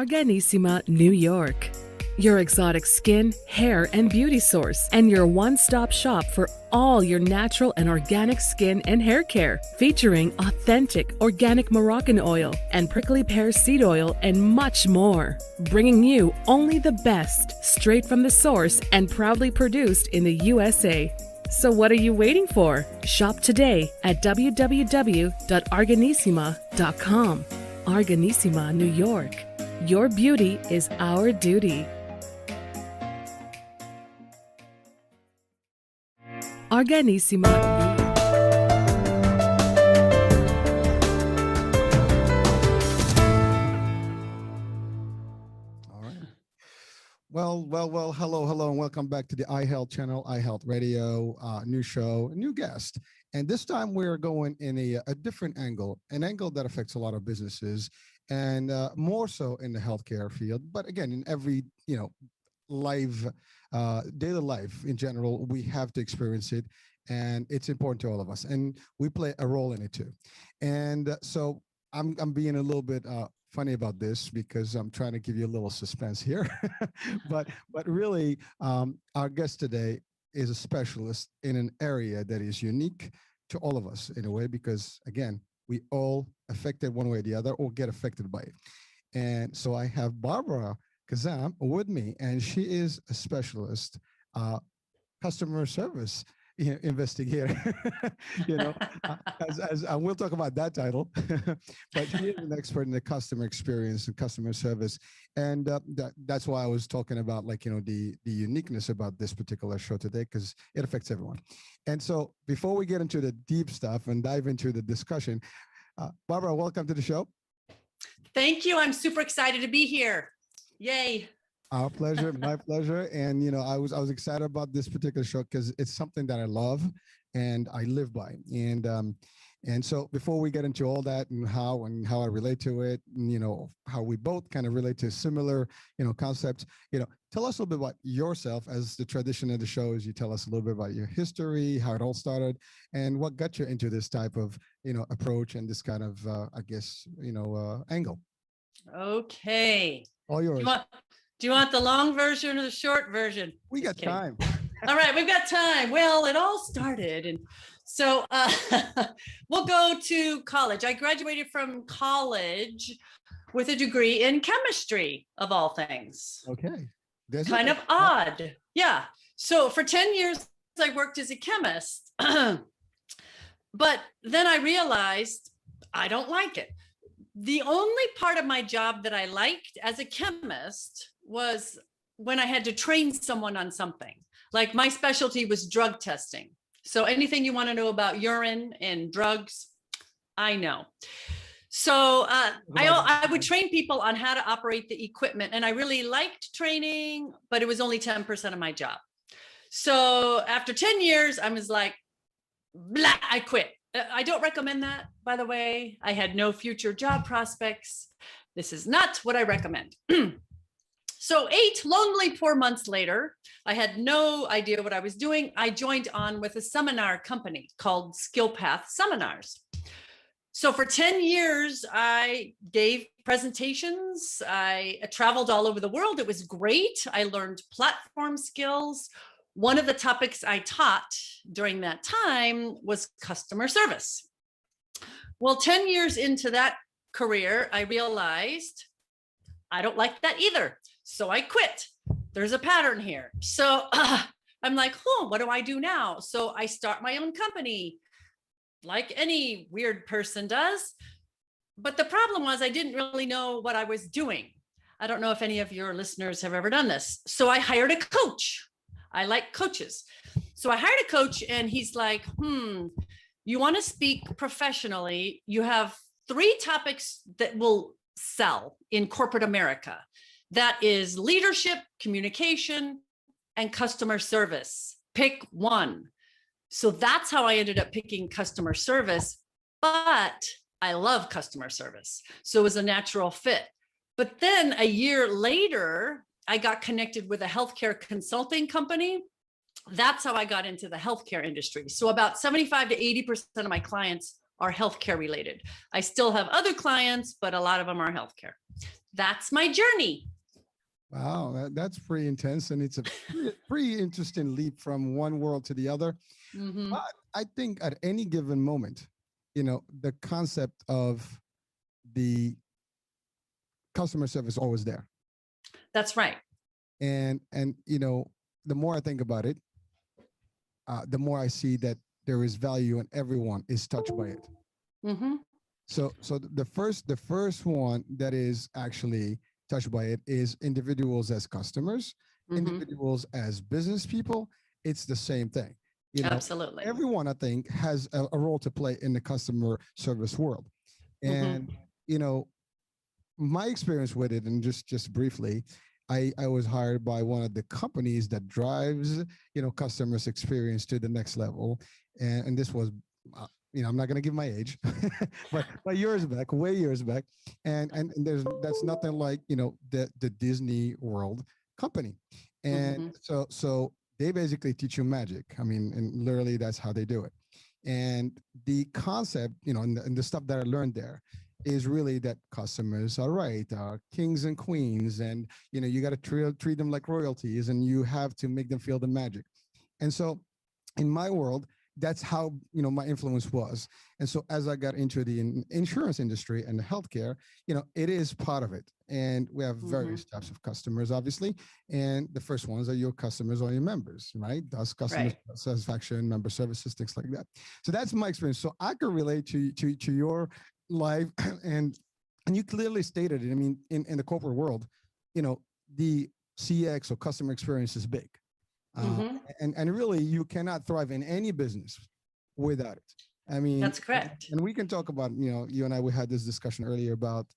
Arganissima, New York. Your exotic skin, hair, and beauty source, and your one-stop shop for all your natural and organic skin and hair care, featuring authentic organic Moroccan oil and prickly pear seed oil and much more. Bringing you only the best, straight from the source and proudly produced in the USA. So what are you waiting for? Shop today at www.arganissima.com. Arganissima, New York. Your beauty is our duty. Arganissima. All right. Well, hello, and welcome back to the iHealth channel, iHealth Radio, new show, new guest. And this time we're going in a different angle, an angle that affects a lot of businesses and more so in the healthcare field. But again, in every, live, daily life in general, we have to experience it. And it's important to all of us. And we play a role in it too. And so I'm being a little bit funny about this because I'm trying to give you a little suspense here. but really, our guest today is a specialist in an area that is unique to all of us in a way, because again, we all affected one way or the other or get affected by it. And so I have Barbara Khozam with me, and she is a specialist, customer service investigator, as we'll talk about that title, but she is an expert in the customer experience and customer service. And that's why I was talking about the uniqueness about this particular show today, because it affects everyone. And so before we get into the deep stuff and dive into the discussion, Barbara, welcome to the show. Thank you. I'm super excited to be here. Yay. Our pleasure, my pleasure. And, I was excited about this particular show because it's something that I love and I live by. And so before we get into all that and how I relate to it, and, how we both kind of relate to similar, concepts, tell us a little bit about yourself. As the tradition of the show is, you tell us a little bit about your history, how it all started, and what got you into this type of, approach and this kind of, angle. Okay. All yours. Do you want the long version or the short version? We got time. All right, we've got time. Well, it all started. And so we'll go to college. I graduated from college with a degree in chemistry, of all things. Okay. Kind of odd. Yeah. So for 10 years, I worked as a chemist. But then I realized I don't like it. The only part of my job that I liked as a chemist was when I had to train someone on something. Like my specialty was drug testing. So anything you want to know about urine and drugs, I know. So I would train people on how to operate the equipment. And I really liked training, but it was only 10% of my job. So after 10 years, I was like, blah, I quit. I don't recommend that, by the way. I had no future job prospects. This is not what I recommend. So 8 lonely, poor months later, I had no idea what I was doing. I joined on with a seminar company called SkillPath Seminars. So for 10 years, I gave presentations. I traveled all over the world. It was great. I learned platform skills. One of the topics I taught during that time was customer service. Well, 10 years into that career, I realized I don't like that either. So I quit. There's a pattern here. So I'm like, what do I do now? So I start my own company, like any weird person does. But the problem was I didn't really know what I was doing. I don't know if any of your listeners have ever done this. So I hired a coach. I like coaches. So I hired a coach and he's like, you want to speak professionally. You have 3 topics that will sell in corporate America. That is leadership, communication, and customer service. Pick one. So that's how I ended up picking customer service, but I love customer service. So it was a natural fit. But then a year later, I got connected with a healthcare consulting company. That's how I got into the healthcare industry. So about 75 to 80% of my clients are healthcare related. I still have other clients, but a lot of them are healthcare. that's my journey. Wow, that's pretty intense, and it's a pretty interesting leap from one world to the other. Mhm. But I think at any given moment, the concept of the customer service is always there. That's right. And the more I think about it, the more I see that there is value and everyone is touched by it. Mhm. So the first one that is actually touched by it is individuals as customers, Mhm. individuals as business people. It's the same thing. Absolutely. Everyone I think has a role to play in the customer service world. And my experience with it, and just briefly, I was hired by one of the companies that drives customers experience to the next level, and this was I'm not going to give my age, but years back, way years back, and that's nothing like the Disney World company, and so they basically teach you magic. I mean, and literally that's how they do it. And the concept, and the stuff that I learned there is really that customers are right, kings and queens, and you got to treat them like royalties, and you have to make them feel the magic. And so, in my world, that's how my influence was. And so, as I got into the insurance industry and the healthcare, it is part of it. And we have various types of customers, obviously. And the first ones are your customers or your members, right? That's customer satisfaction, member services, things like that. So that's my experience. So I could relate to your life, and you clearly stated it. I mean, in the corporate world, the CX or customer experience is big. And really, you cannot thrive in any business without it. I mean, that's correct. And we can talk about, you and I, we had this discussion earlier about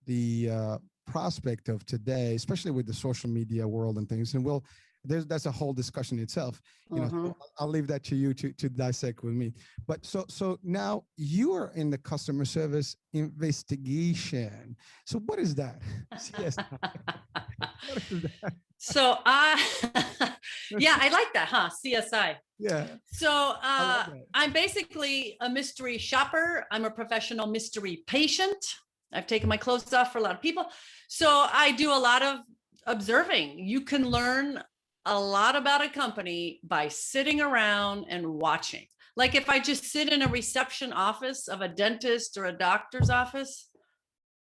the prospect of today, especially with the social media world and things. And that's a whole discussion itself. So I'll leave that to you to dissect with me. But so now you are in the customer service investigation. So what is that? Yes. What is that? So yeah, I like that, huh? CSI. Yeah. So I'm basically a mystery shopper. I'm a professional mystery patient. I've taken my clothes off for a lot of people. So I do a lot of observing. You can learn a lot about a company by sitting around and watching. Like if I just sit in a reception office of a dentist or a doctor's office,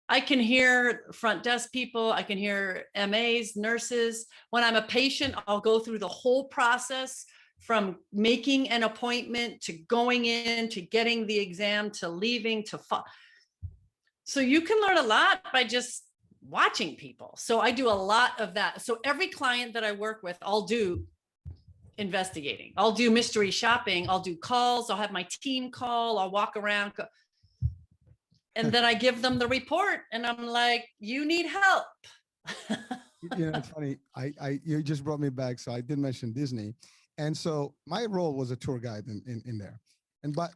I can hear front desk people, I can hear MAs, nurses. When I'm a patient, I'll go through the whole process from making an appointment to going in to getting the exam to leaving to so you can learn a lot by just watching people. So I do a lot of that. So every client that I work with, I'll do investigating. I'll do mystery shopping. I'll do calls. I'll have my team call. I'll walk around. And then I give them the report and I'm like, you need help. It's funny. You just brought me back. So I did mention Disney. And so my role was a tour guide in there. And but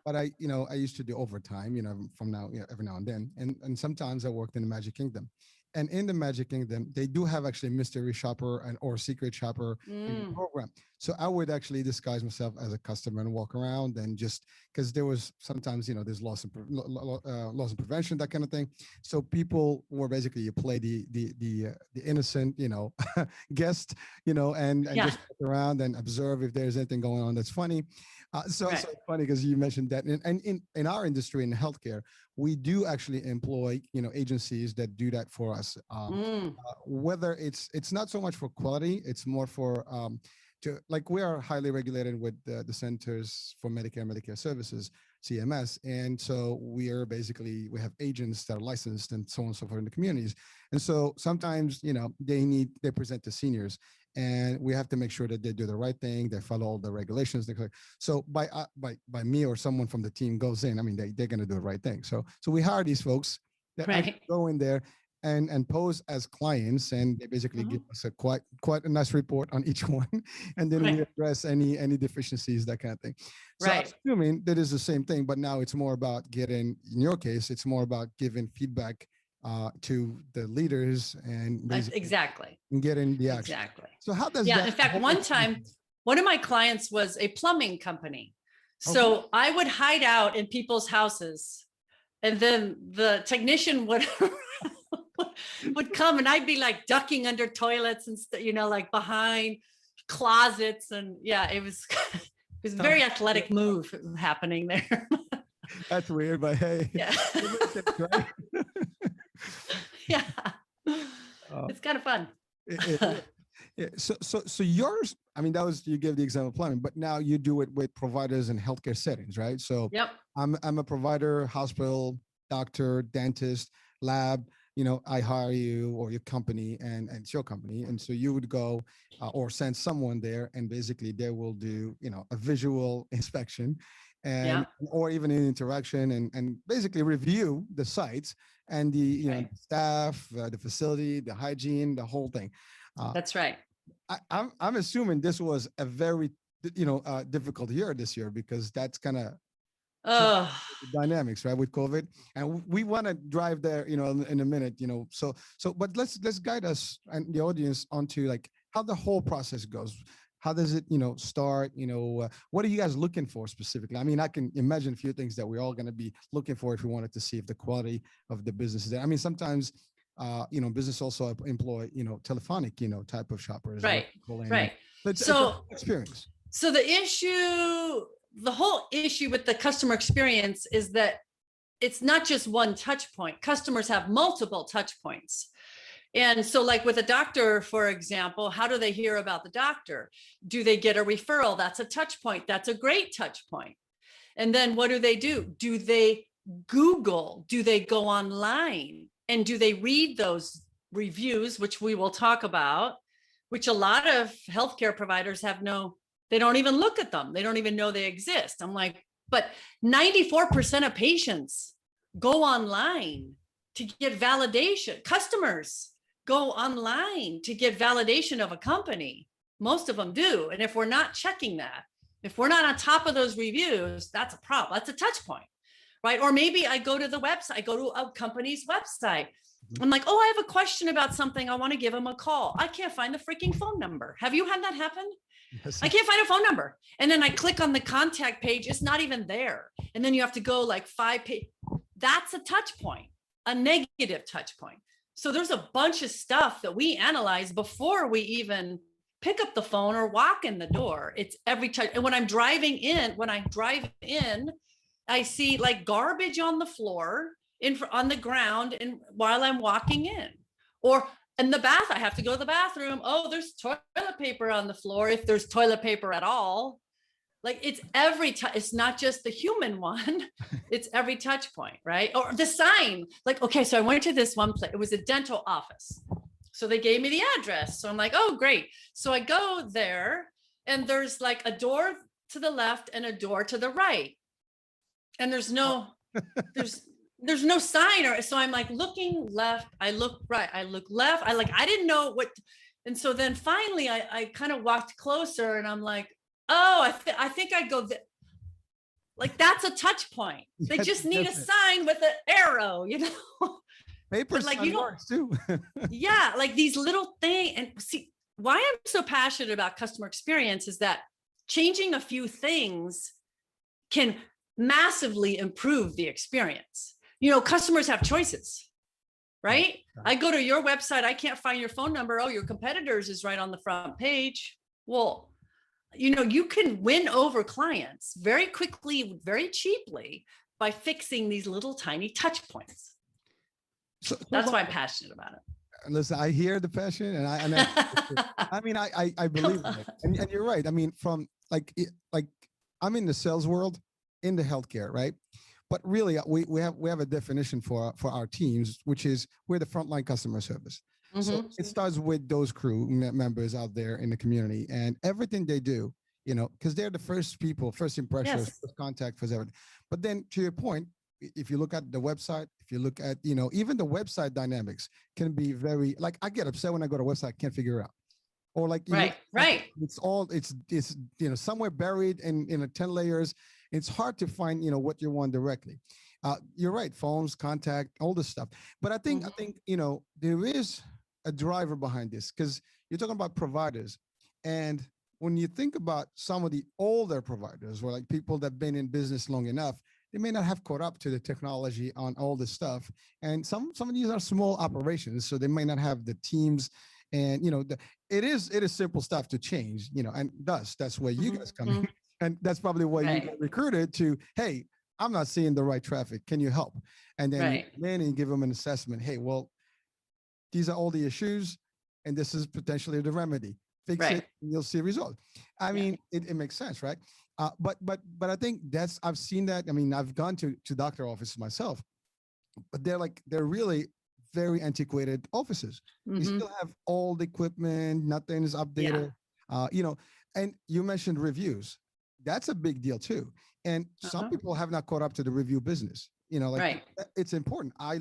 I I used to do overtime, from now, every now and then. And sometimes I worked in the Magic Kingdom. And in the Magic Kingdom, they do have actually mystery shopper or secret shopper in the program. So I would actually disguise myself as a customer and walk around, and just because there was sometimes, there's loss and prevention, that kind of thing. So people were basically, you play the innocent, guest, and just walk around and observe if there's anything going on that's funny. So it's funny because you mentioned that. And in our industry, in healthcare, we do actually employ, agencies that do that for us. Whether it's not so much for quality, it's more for we are highly regulated with the Centers for Medicare and Medicare Services, CMS. And so we have agents that are licensed and so on and so forth in the communities. And so sometimes, they present to seniors, and we have to make sure that they do the right thing, they follow all the regulations. So by me or someone from the team goes in, I mean, they're going to do the right thing. So we hire these folks that actually go in there and pose as clients, and they basically give us a quite a nice report on each one, and then we address any deficiencies, that kind of thing. So I'm assuming that is the same thing, but now it's more about in your case, it's more about giving feedback to the leaders and getting the action. Exactly. So how does that? In fact, one time, one of my clients was a plumbing company. So I would hide out in people's houses, and then the technician would would come, and I'd be like ducking under toilets and like behind closets, and yeah, it was it was a very athletic move happening there. That's weird, but hey, Yeah. right? Yeah. Uh, It's kind of fun. yeah. So yours, I mean, that was, you gave the example of plumbing, but now you do it with providers in healthcare settings, right? So Yep. I'm a provider, hospital, doctor, dentist, lab. I hire you or your company, and it's your company, and so you would go or send someone there, and basically they will do a visual inspection, and Yeah. or even an interaction, and basically review the sites and the Right. staff, the facility, the hygiene, the whole thing. Uh, That's right. I'm assuming this was a very difficult year this year, because that's kind of Oh, dynamics, right, with COVID, and we want to drive there, in a minute, but let's guide us and the audience onto like how the whole process goes. How does it, start? What are you guys looking for specifically? I mean, I can imagine a few things that we're all going to be looking for if we wanted to see if the quality of the business is there. I mean, sometimes, business also employ, telephonic, type of shoppers. right. Call in. Right. It's a So, experience. so the whole issue with the customer experience is that it's not just one touch point. Customers have multiple touch points. And so, like with a doctor, for example, how do they hear about the doctor? Do they get a referral? That's a touch point. That's a great touch point. And then what do? Do they Google? Do they go online? And do they read those reviews, which we will talk about, which a lot of healthcare providers they don't even look at them. They don't even know they exist. I'm like, but 94% of patients go online to get validation. Customers go online to get validation of a company. Most of them do. And if we're not checking that, if we're not on top of those reviews, that's a problem. That's a touch point, right? Or maybe I go to the website, I go to a company's website. I'm like, oh, I have a question about something. I want to give them a call. I can't find the freaking phone number. Have you had that happen? Yes. I can't find a phone number. And then I click on the contact page. It's not even there. And then you have to go like 5 pages. That's a touch point, a negative touch point. So there's a bunch of stuff that we analyze before we even pick up the phone or walk in the door. It's every touch. And when I drive in, I see like garbage on the floor, on the ground, and while I'm walking in, or in the bath, I have to go to the bathroom. Oh, there's toilet paper on the floor, if there's toilet paper at all. Like it's every touch. It's not just the human one. It's every touch point, right? Or the sign. Like, okay, so I went to this one place. It was a dental office. So they gave me the address. So I'm like, oh, great. So I go there, and there's like a door to the left and a door to the right. And there's no sign. Or so I'm like looking left, I look right, I look left, I didn't know what. And so then finally I kind of walked closer, and I'm like, oh, I think I go like that's a touch point. They just need a sign with an arrow, Paper like works too. Yeah, like these little things. And see, why I'm so passionate about customer experience is that changing a few things can massively improve the experience. Customers have choices, right? I go to your website, I can't find your phone number. Oh, your competitors is right on the front page. Well, you can win over clients very quickly, very cheaply by fixing these little tiny touch points. So that's why I'm passionate about it. Listen, I hear the passion, and I mean, I believe in it, and you're right. I mean, from like I'm in the sales world, in the healthcare, right? But really, we have a definition for our teams, which is we're the frontline customer service. Mm-hmm. So it starts with those crew members out there in the community, and everything they do, because they're the first people, first impressions, yes, first contact, first everything. But then, to your point, if you look at the website, if you look at even the website dynamics can be very, like, I get upset when I go to a website, I can't figure it out. Or like, right. It's somewhere buried in 10 layers. It's hard to find, what you want directly. You're right. Phones, contact, all this stuff. But I think, there is a driver behind this, because you're talking about providers. And when you think about some of the older providers, or like people that have been in business long enough, they may not have caught up to the technology on all this stuff. And some of these are small operations, so they may not have the teams. And it is simple stuff to change. And thus that's where you guys come in, and that's probably why you get recruited to. Hey, I'm not seeing the right traffic. Can you help? And then you give them an assessment. Hey, well, these are all the issues, and this is potentially the remedy. Fix it, and you'll see results. I mean, it makes sense, right? But I think I've seen that. I mean, I've gone to doctor offices myself, but they're really very antiquated offices. You still have old equipment, nothing is updated. And you mentioned reviews. That's a big deal too. And some people have not caught up to the review business. It's important. I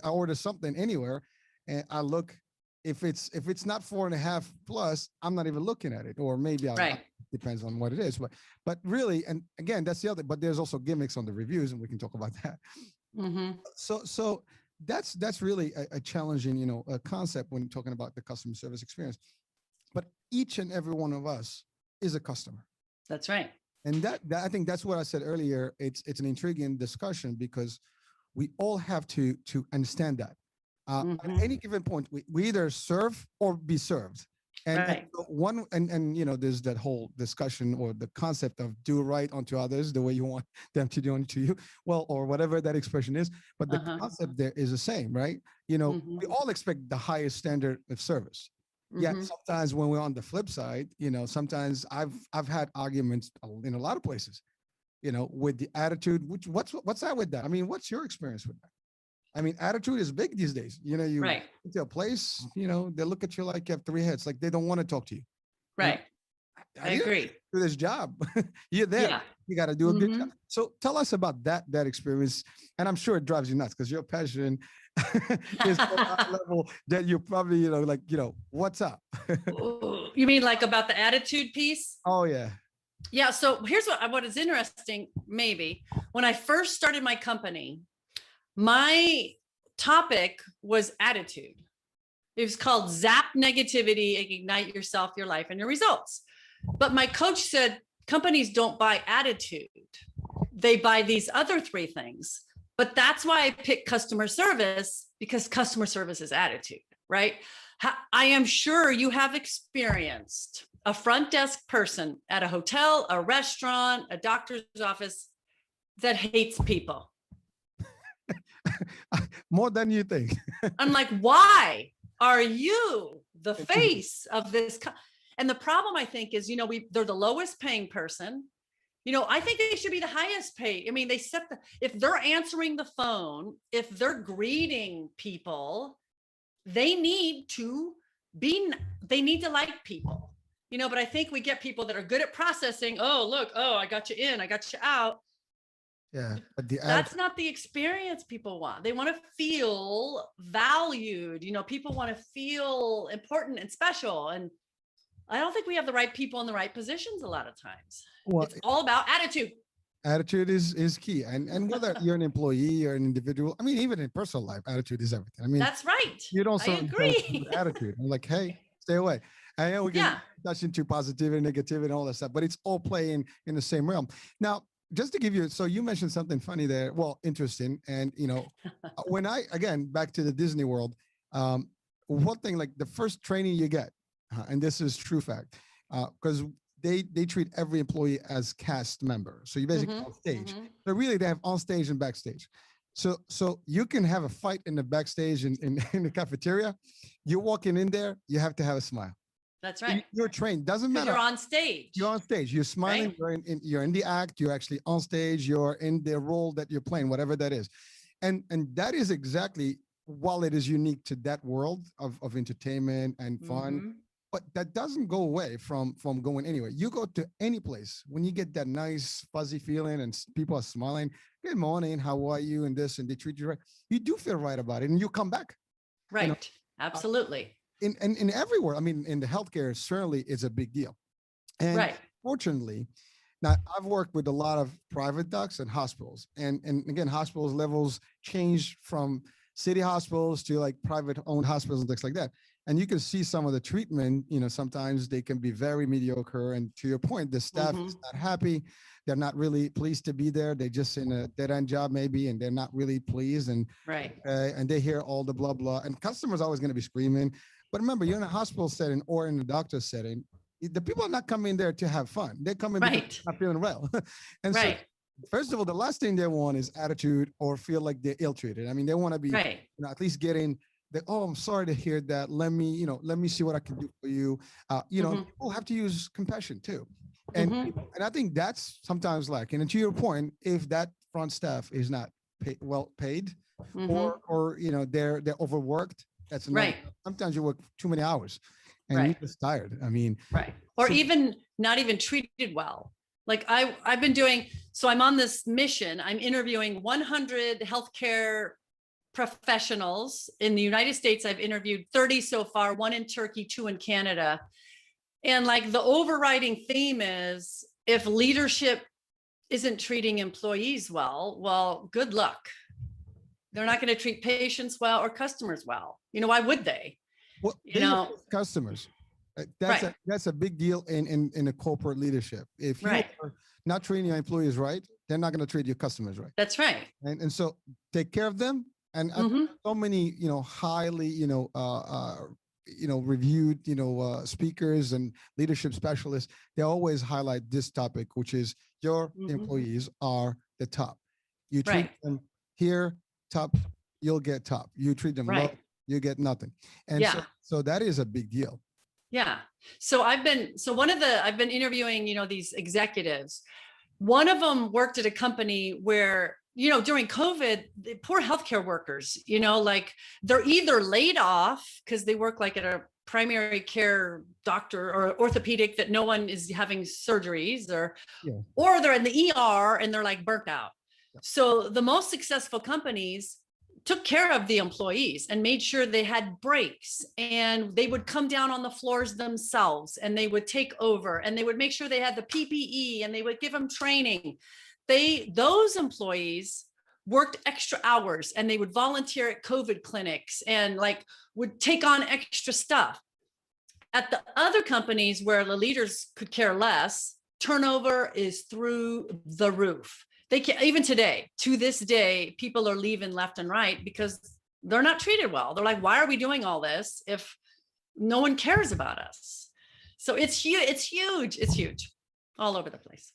order something anywhere, and I look. If it's not 4.5 plus, I'm not even looking at it, or maybe depends on what it is. But really, and again, that's the other. But there's also gimmicks on the reviews, and we can talk about that. So that's really a challenging, a concept when talking about the customer service experience. But each and every one of us is a customer. That's right. And that I think that's what I said earlier. It's an intriguing discussion because we all have to understand that. At any given point, we either serve or be served. And there's that whole discussion or the concept of do right unto others the way you want them to do unto you. Well, or whatever that expression is. But the concept there is the same, right? We all expect the highest standard of service. Yeah, sometimes when we're on the flip side, sometimes I've had arguments in a lot of places, with the attitude. What's that with that? I mean, what's your experience with that? I mean, attitude is big these days. You into a place, they look at you like you have 3 heads, like they don't want to talk to you. Right. I agree. Do this job. You're there. Yeah. You got to do a good job. So tell us about that experiment. And I'm sure it drives you nuts because your passion is at a level that you probably, what's up? You mean like about the attitude piece? Oh, yeah. Yeah. So here's what is interesting, maybe. When I first started my company, my topic was attitude. It was called Zap Negativity, Ignite Yourself, Your Life, and Your Results. But my coach said, companies don't buy attitude. They buy these other 3 things. But that's why I picked customer service, because customer service is attitude, right? I am sure you have experienced a front desk person at a hotel, a restaurant, a doctor's office that hates people. More than you think. I'm like, why are you the face of this? And the problem, I think, is, they're the lowest paying person. I think they should be the highest paid. I mean, if they're answering the phone, if they're greeting people, they need to like people, but I think we get people that are good at processing. Oh, look, I got you in, I got you out. Yeah, but that's not the experience people want. They want to feel valued. People want to feel important and special. And I don't think we have the right people in the right positions a lot of times. Well, it's all about attitude. Attitude is key. And whether you're an employee or an individual, I mean, even in personal life, attitude is everything. I mean, that's right. You don't agree. Attitude. I'm like, hey, stay away. I know we can touch into positivity, negativity, and all that stuff, but it's all playing in the same realm. Now, just to give you, so you mentioned something funny there. Well, interesting. And, when back to the Disney World, one thing, like the first training you get, and this is true fact, because they treat every employee as cast member. So you basically on stage. So really they have on stage and backstage. So you can have a fight in the backstage in the cafeteria. You're walking in there, you have to have a smile. That's right. You're trained. Doesn't matter. You're on stage. You're on stage. You're smiling. Right? You're in the act. You're actually on stage. You're in the role that you're playing, whatever that is. And that is exactly, while it is unique to that world of entertainment and fun, but that doesn't go away from going anywhere. You go to any place, when you get that nice fuzzy feeling and people are smiling, good morning, how are you, and this, and they treat you right, you do feel right about it, and you come back. Right. Absolutely. In everywhere, I mean, in the healthcare, certainly is a big deal. And fortunately, now I've worked with a lot of private docs and hospitals, and again, hospitals levels change from city hospitals to like private owned hospitals and things like that. And you can see some of the treatment, sometimes they can be very mediocre. And to your point, the staff is not happy. They're not really pleased to be there. They're just in a dead end job maybe, and they're not really pleased. And and they hear all the blah, blah. And customers are always going to be screaming. But remember, you're in a hospital setting or in a doctor setting. The people are not coming there to have fun. They're coming because they're not feeling well. And so, first of all, the last thing they want is attitude or feel like they're ill-treated. I mean, they want to be at least getting the, oh, I'm sorry to hear that. Let me see what I can do for you. People have to use compassion too. And I think that's sometimes lacking. And to your point, if that front staff is not well paid, or they're overworked, that's another. Sometimes you work too many hours and you're just tired. I mean, or even not even treated well. Like I've been doing, so I'm on this mission. I'm interviewing 100 healthcare professionals in the United States. I've interviewed 30 so far, 1 in Turkey, 2 in Canada. And like the overriding theme is, if leadership isn't treating employees well, good luck. They're not going to treat patients well or customers well. Why would they? Well, customers. That's a big deal in a corporate leadership. If you're not treating your employees right, they're not going to treat your customers right. That's right. And so take care of them. And so many, highly, reviewed, speakers and leadership specialists, they always highlight this topic, which is your employees are the top. You treat them here, top, you'll get top. You treat them low, you get nothing. And so that is a big deal. Yeah. So I've been interviewing, these executives. One of them worked at a company where, during COVID, the poor healthcare workers, like they're either laid off because they work like at a primary care doctor or orthopedic that no one is having surgeries, or they're in the ER and they're like burnt out. So the most successful companies took care of the employees and made sure they had breaks, and they would come down on the floors themselves and they would take over, and they would make sure they had the PPE, and they would give them training. Those employees worked extra hours, and they would volunteer at COVID clinics and like would take on extra stuff. At the other companies where the leaders could care less, turnover is through the roof. They can't, even today, to this day, people are leaving left and right because they're not treated well. They're like, why are we doing all this if no one cares about us? So it's huge. It's huge all over the place.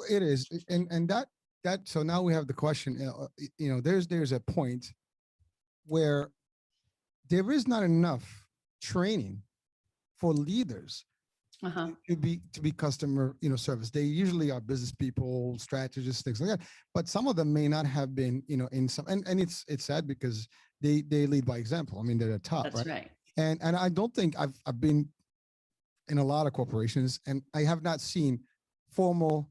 It is. And that, so now we have the question, there's a point where there is not enough training for leaders to be customer, service. They usually are business people, strategists, things like that. But some of them may not have been, in some, and it's sad because they lead by example. I mean, they're the top, That's right. And I don't think I've been in a lot of corporations, and I have not seen formal,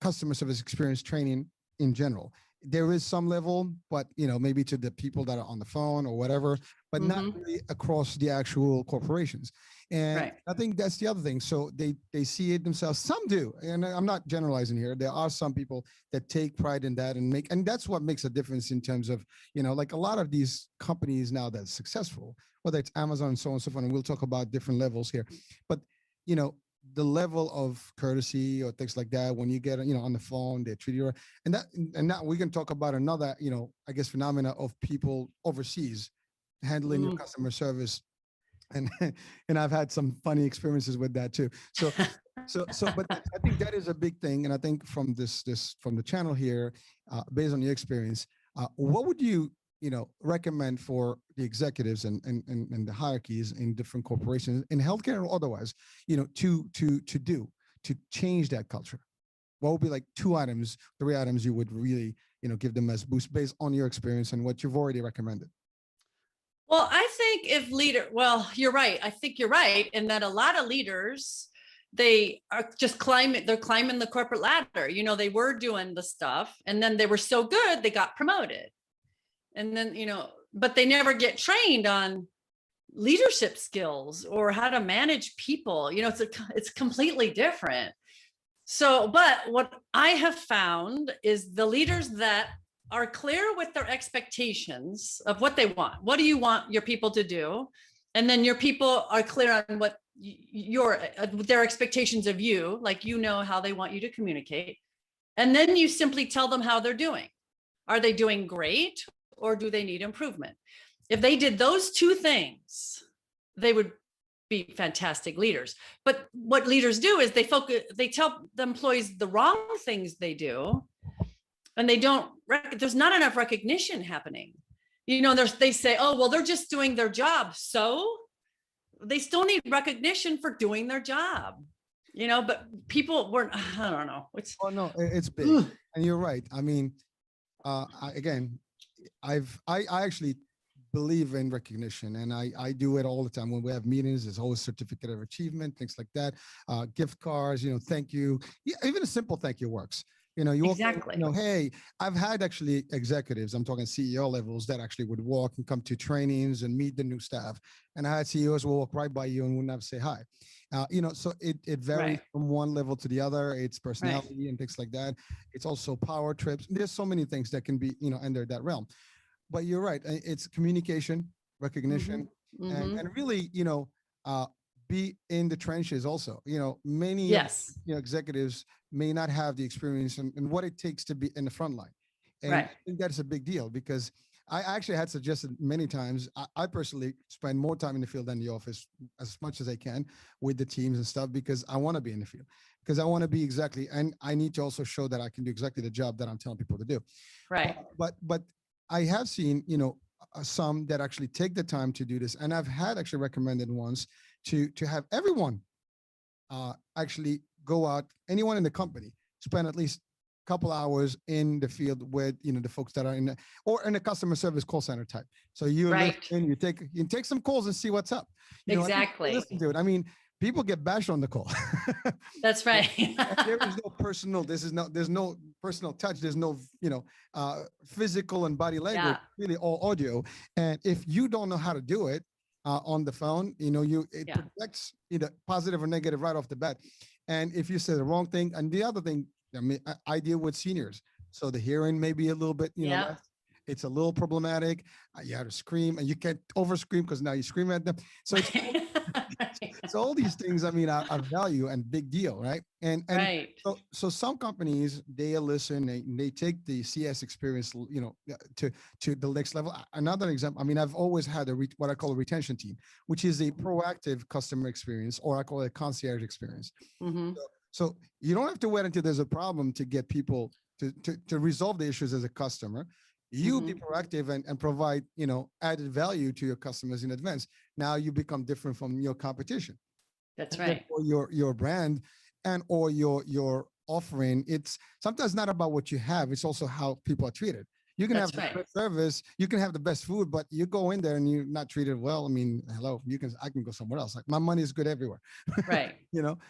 customer service experience training in general. There is some level, but maybe to the people that are on the phone or whatever, but not really across the actual corporations. And I think that's the other thing. So they see it themselves. Some do, and I'm not generalizing here. There are some people that take pride in that and that's what makes a difference in terms of, like a lot of these companies now that's successful, whether it's Amazon and so on and so forth, and we'll talk about different levels here. But, the level of courtesy or things like that, when you get, on the phone, they treat you, and now we can talk about another, I guess, phenomena of people overseas handling your customer service. And I've had some funny experiences with that too. So, but I think that is a big thing. And I think from from the channel here, based on your experience, what would you, recommend for the executives and the hierarchies in different corporations in healthcare or otherwise, to change that culture? What would be like 3 items you would really, give them as boost based on your experience and what you've already recommended? Well, I think you're right. I think you're right in that a lot of leaders, they are just climbing the corporate ladder. They were doing the stuff and then they were so good, they got promoted. And then, but they never get trained on leadership skills or how to manage people. It's completely different. So, but what I have found is the leaders that are clear with their expectations of what they want. What do you want your people to do? And then your people are clear on what their expectations of you, like how they want you to communicate. And then you simply tell them how they're doing. Are they doing great, or do they need improvement? If they did those two things, they would be fantastic leaders. But what leaders do is they tell the employees the wrong things they do, and there's not enough recognition happening. They say, oh, well, they're just doing their job. So they still need recognition for doing their job, but people weren't, I don't know. Oh, no, it's big. And you're right. I mean, again, I actually believe in recognition, and I do it all the time when we have meetings. There's always certificate of achievement, things like that, gift cards, thank you. Yeah, even a simple thank you works. You exactly. Hey, I've had actually executives, I'm talking CEO levels, that actually would walk and come to trainings and meet the new staff. And I had CEOs will walk right by you and would not say hi. So it varies from one level to the other. It's personality and things like that. It's also power trips. There's so many things that can be, under that realm. But you're right. It's communication, recognition, and really, be in the trenches also. Many executives may not have the experience and what it takes to be in the front line. And I think that's a big deal, because I actually had suggested many times, I personally spend more time in the field than the office as much as I can with the teams and stuff, because I want to be in the field, because I want to be exactly, and I need to also show that I can do exactly the job that I'm telling people to do. Right. But I have seen, some that actually take the time to do this. And I've had actually recommended ones to have everyone actually go out, anyone in the company, spend at least a couple hours in the field with, the folks that are in a customer service call center type. So you listen, you take some calls and see what's up. Exactly. Listen to it. I mean, people get bashed on the call. That's right. There is no personal. There's no personal touch. There's no, physical and body language. Really, all audio. And if you don't know how to do it on the phone, it projects either positive or negative right off the bat. And if you say the wrong thing, and the other thing, I deal with seniors, so the hearing may be a little bit, less. It's a little problematic. You have to scream, and you can't over scream because now you scream at them. So it's all these things. I mean, are value and big deal, right? And so some companies, they listen, they take the CS experience, to the next level. Another example. I mean, I've always had what I call a retention team, which is a proactive customer experience, or I call it a concierge experience. So you don't have to wait until there's a problem to get people to resolve the issues as a customer. You be proactive and provide, added value to your customers in advance. Now you become different from your competition. That's right. Or your brand or your offering. It's sometimes not about what you have. It's also how people are treated. You can have the best service, you can have the best food, but you go in there and you're not treated well. I mean, hello, I can go somewhere else. Like, my money is good everywhere. Right.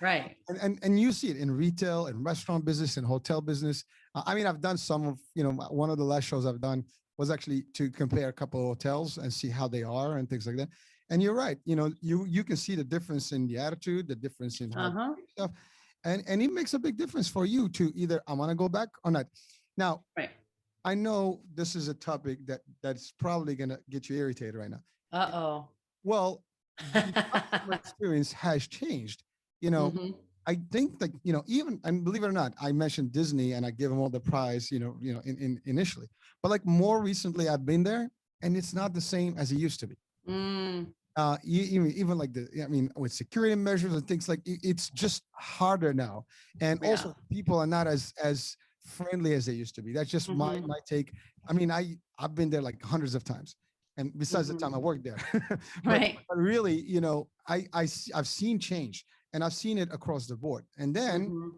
Right. And you see it in retail and restaurant business and hotel business. I mean, I've done some of, one of the last shows I've done was actually to compare a couple of hotels and see how they are and things like that. And you're right. You can see the difference in the attitude, the difference in how stuff. And it makes a big difference for you to either, I want to go back or not. Now, I know this is a topic that's probably going to get you irritated right now. Uh-oh. Well, the customer experience has changed. I think that, even, and believe it or not, I mentioned Disney and I give them all the prize, in initially, but like more recently I've been there and it's not the same as it used to be. Even like with security measures and things like it's just harder now. And also people are not as friendly as they used to be. That's just my take. I mean, I've been there like hundreds of times, and besides the time I worked there, but really, I've seen change, and I've seen it across the board. And then,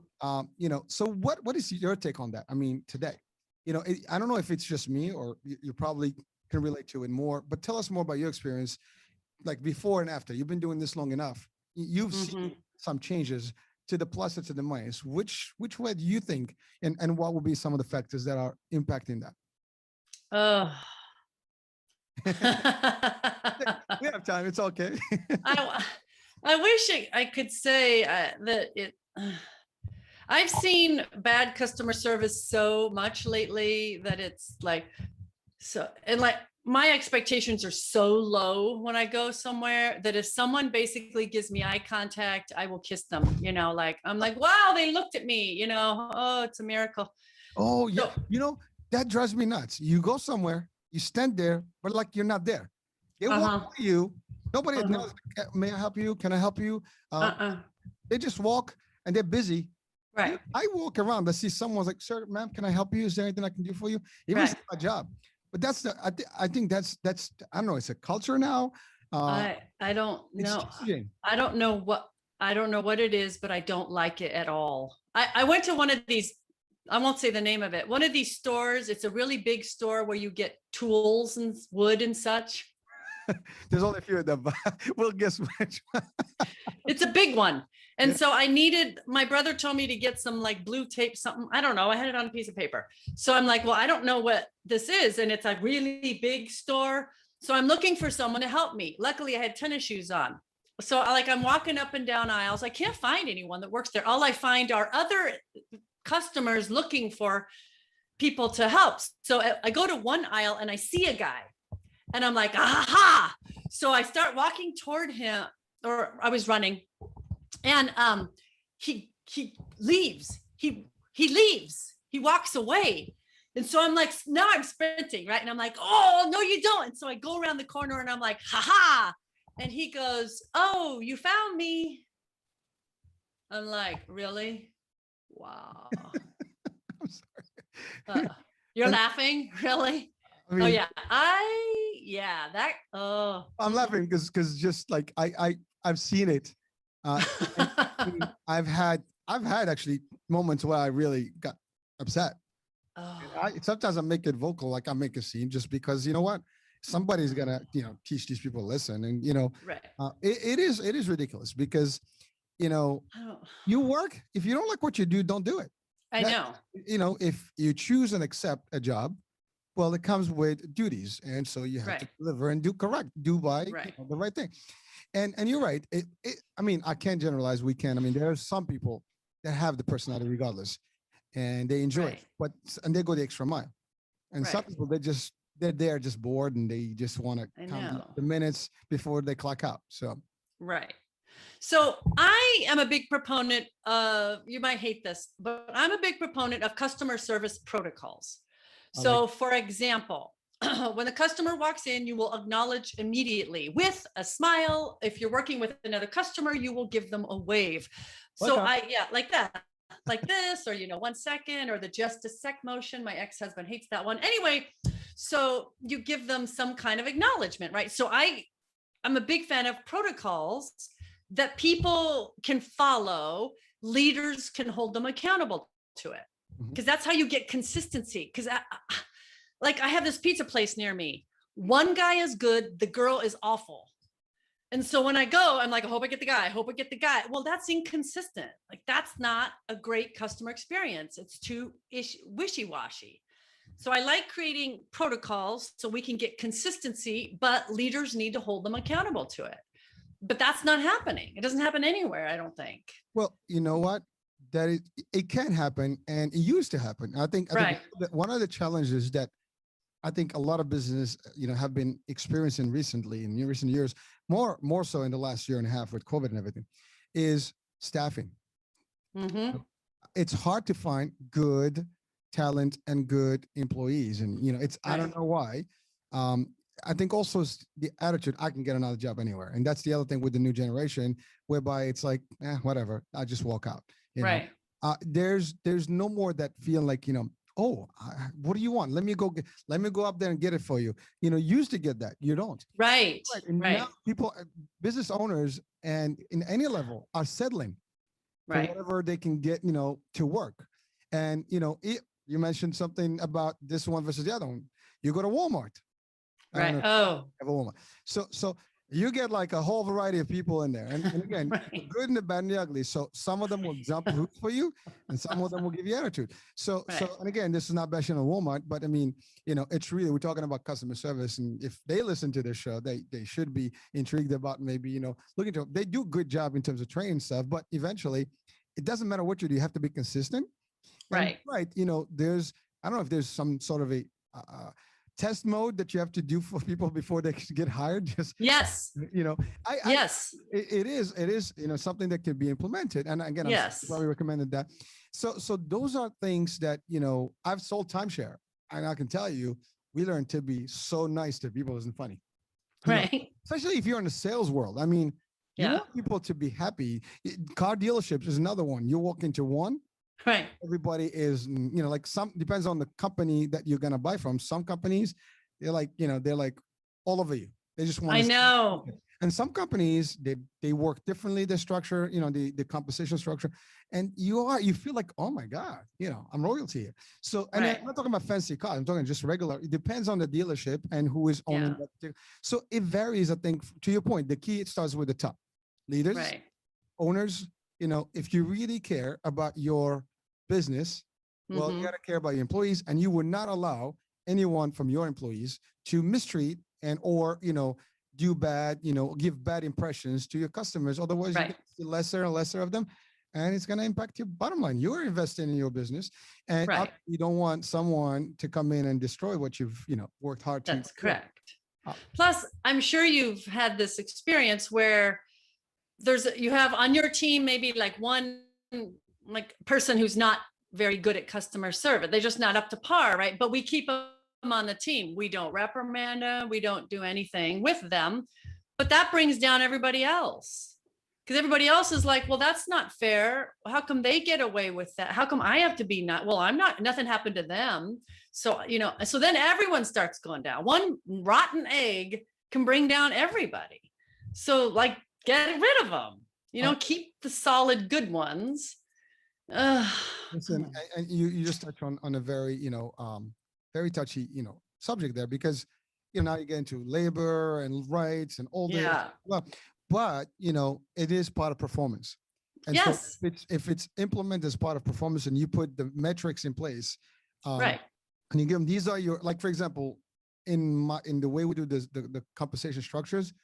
so what is your take on that? I mean, today, I don't know if it's just me or you probably can relate to it more, but tell us more about your experience, like before and after. You've been doing this long enough. You've seen some changes to the plus or to the minus. Which way do you think, and what will be some of the factors that are impacting that? We have time. It's okay. I wish I could say that it. I've seen bad customer service so much lately that it's like, so, and like my expectations are so low when I go somewhere that if someone basically gives me eye contact, I will kiss them, like, I'm like, wow, they looked at me, oh, it's a miracle. Oh yeah, So, that drives me nuts. You go somewhere, you stand there, but like you're not there. They walk uh-huh, by you. Nobody uh-huh, knows. May I help you? Can I help you? uh-uh, They just walk and they're busy. right, I walk around. I see someone's like, "Sir, ma'am, can I help you? Is there anything I can do for you?" Even if right. it's my job. But I think that's I don't know. It's a culture now. Uh, I don't it's know. changing. I don't know what I don't know what it is, but I don't like it at all. I went to one of these, I won't say the name of it, one of these stores. It's a really big store where you get tools and wood and such. There's only a few of them, but we'll guess which one. It's a big one. And Yeah. so my brother told me to get some like blue tape, something. I don't know. I had it on a piece of paper. So I'm like, well, I don't know what this is. And it's a really big store. So I'm looking for someone to help me. Luckily, I had tennis shoes on. So I'm walking up and down aisles. I can't find anyone that works there. All I find are other customers looking for people to help. So I go to one aisle and I see a guy and I'm like, aha. So I start walking toward him, or I was running, and he leaves. He leaves. He walks away. And so I'm like, now I'm sprinting, right? And I'm like, oh, no, you don't. And so I go around the corner and I'm like, ha. And he goes, oh, you found me. I'm like, really? Wow. I'm sorry. You're laughing? Really? I mean, Oh yeah. I'm laughing because just like I've seen it. Uh, and I've had actually moments where I really got upset. Oh, Sometimes I make it vocal, like I make a scene just because you know what, somebody's gonna teach these people a lesson, and right. it is ridiculous because you know Oh, you work, if you don't like what you do, don't do it. I know. If you choose and accept a job, well, it comes with duties, and so you have to Right. deliver and do by Right. the right thing. And you're right. I mean, I can't generalize. We can. I mean, there are some people that have the personality regardless, and they enjoy it, Right. and they go the extra mile. And some Right. people they're there just bored and they just want to I count know. the minutes before they clock out. So Right. So I am a big proponent of, you might hate this, but I'm a big proponent of customer service protocols. I like So for example, when the customer walks in, you will acknowledge immediately with a smile. If you're working with another customer, you will give them a wave. So welcome. like that, like this, or, 1 second, or the just a sec motion. My ex-husband hates that one. Anyway, so you give them some kind of acknowledgement, right? So I'm a big fan of protocols that people can follow. Leaders can hold them accountable to it, because that's how you get consistency. Because I have this pizza place near me. One guy is good, the girl is awful. And so when I go, I'm like, I hope I get the guy. I hope I get the guy. Well, that's inconsistent. Like, that's not a great customer experience. It's too wishy-washy. So I like creating protocols so we can get consistency, but leaders need to hold them accountable to it. But that's not happening. It doesn't happen anywhere, I don't think. Well, you know what? It can happen, and it used to happen. I think Right. that one of the challenges that I think a lot of business, have been experiencing recently in recent years, more so in the last year and a half with COVID and everything, is staffing. Mm-hmm. It's hard to find good talent and good employees, and I don't Right. know why. I think also it's the attitude, I can get another job anywhere, and that's the other thing with the new generation, whereby it's like, whatever, I just walk out. Right. There's no more that feeling like oh, what do you want? Let me go up there and get it for you. Used to get that. You don't. Right. Right. And Right. now people, business owners, and in any level are settling for Right. whatever they can get, to work. And, you mentioned something about this one versus the other one. You go to Walmart. I don't Right. know Oh, if you have a Walmart. So you get like a whole variety of people in there. And again, the right. good and the bad and the ugly. So some of them will jump hoops for you, and some of them will give you attitude. So, Right. and again, this is not bashing on Walmart, but I mean, it's really, we're talking about customer service. And if they listen to this show, they should be intrigued about maybe, looking to, they do a good job in terms of training stuff, but eventually it doesn't matter what you do, you have to be consistent. And Right. right, there's, I don't know if there's some sort of a test mode that you have to do for people before they get hired. Just, Yes. I Yes. it is something that can be implemented. And again, I'm Yes. probably recommended that. So those are things that I've sold timeshare, and I can tell you, we learned to be so nice to people. Isn't funny, Right. especially if you're in the sales world. I mean, you Yeah. want people to be happy. Car dealerships is another one. You walk into one, Right. everybody is, like, some depends on the company that you're gonna buy from. Some companies, they're like all over you. They just want I to. know. And some companies, they work differently, the structure, the compensation structure, and you feel like, oh my God, I'm royalty here. So, and Right. I'm not talking about fancy cars, I'm talking just regular. It depends on the dealership and who is owning Yeah. that. So it varies. I think, to your point, the key, it starts with the top leaders, Right. owners. If you really care about your business, well, you Mhm. got to care about your employees, and you would not allow anyone from your employees to mistreat and or do bad, give bad impressions to your customers. Otherwise, you're Right. going to see lesser and lesser of them, and it's going to impact your bottom line. You're investing in your business, and Right. you don't want someone to come in and destroy what you've worked hard to. That's build. correct. Uh, Plus, I'm sure you've had this experience where you have on your team maybe like one like person who's not very good at customer service. They're just not up to par, right? But we keep them on the team. We don't reprimand them. We don't do anything with them. But that brings down everybody else. Because everybody else is like, well, that's not fair. How come they get away with that? How come I have to be not? Well, I'm not, nothing happened to them. So, so then everyone starts going down. One rotten egg can bring down everybody. So, like, get rid of them, keep the solid good ones. Listen, and you just touch on a very, very touchy, subject there, because, now you get into labor and rights and all this. Yeah. Well, but, it is part of performance. And Yes. so if it's implemented as part of performance and you put the metrics in place, Right. and you give them, these are your, like, for example, in the way we do this, the compensation structures,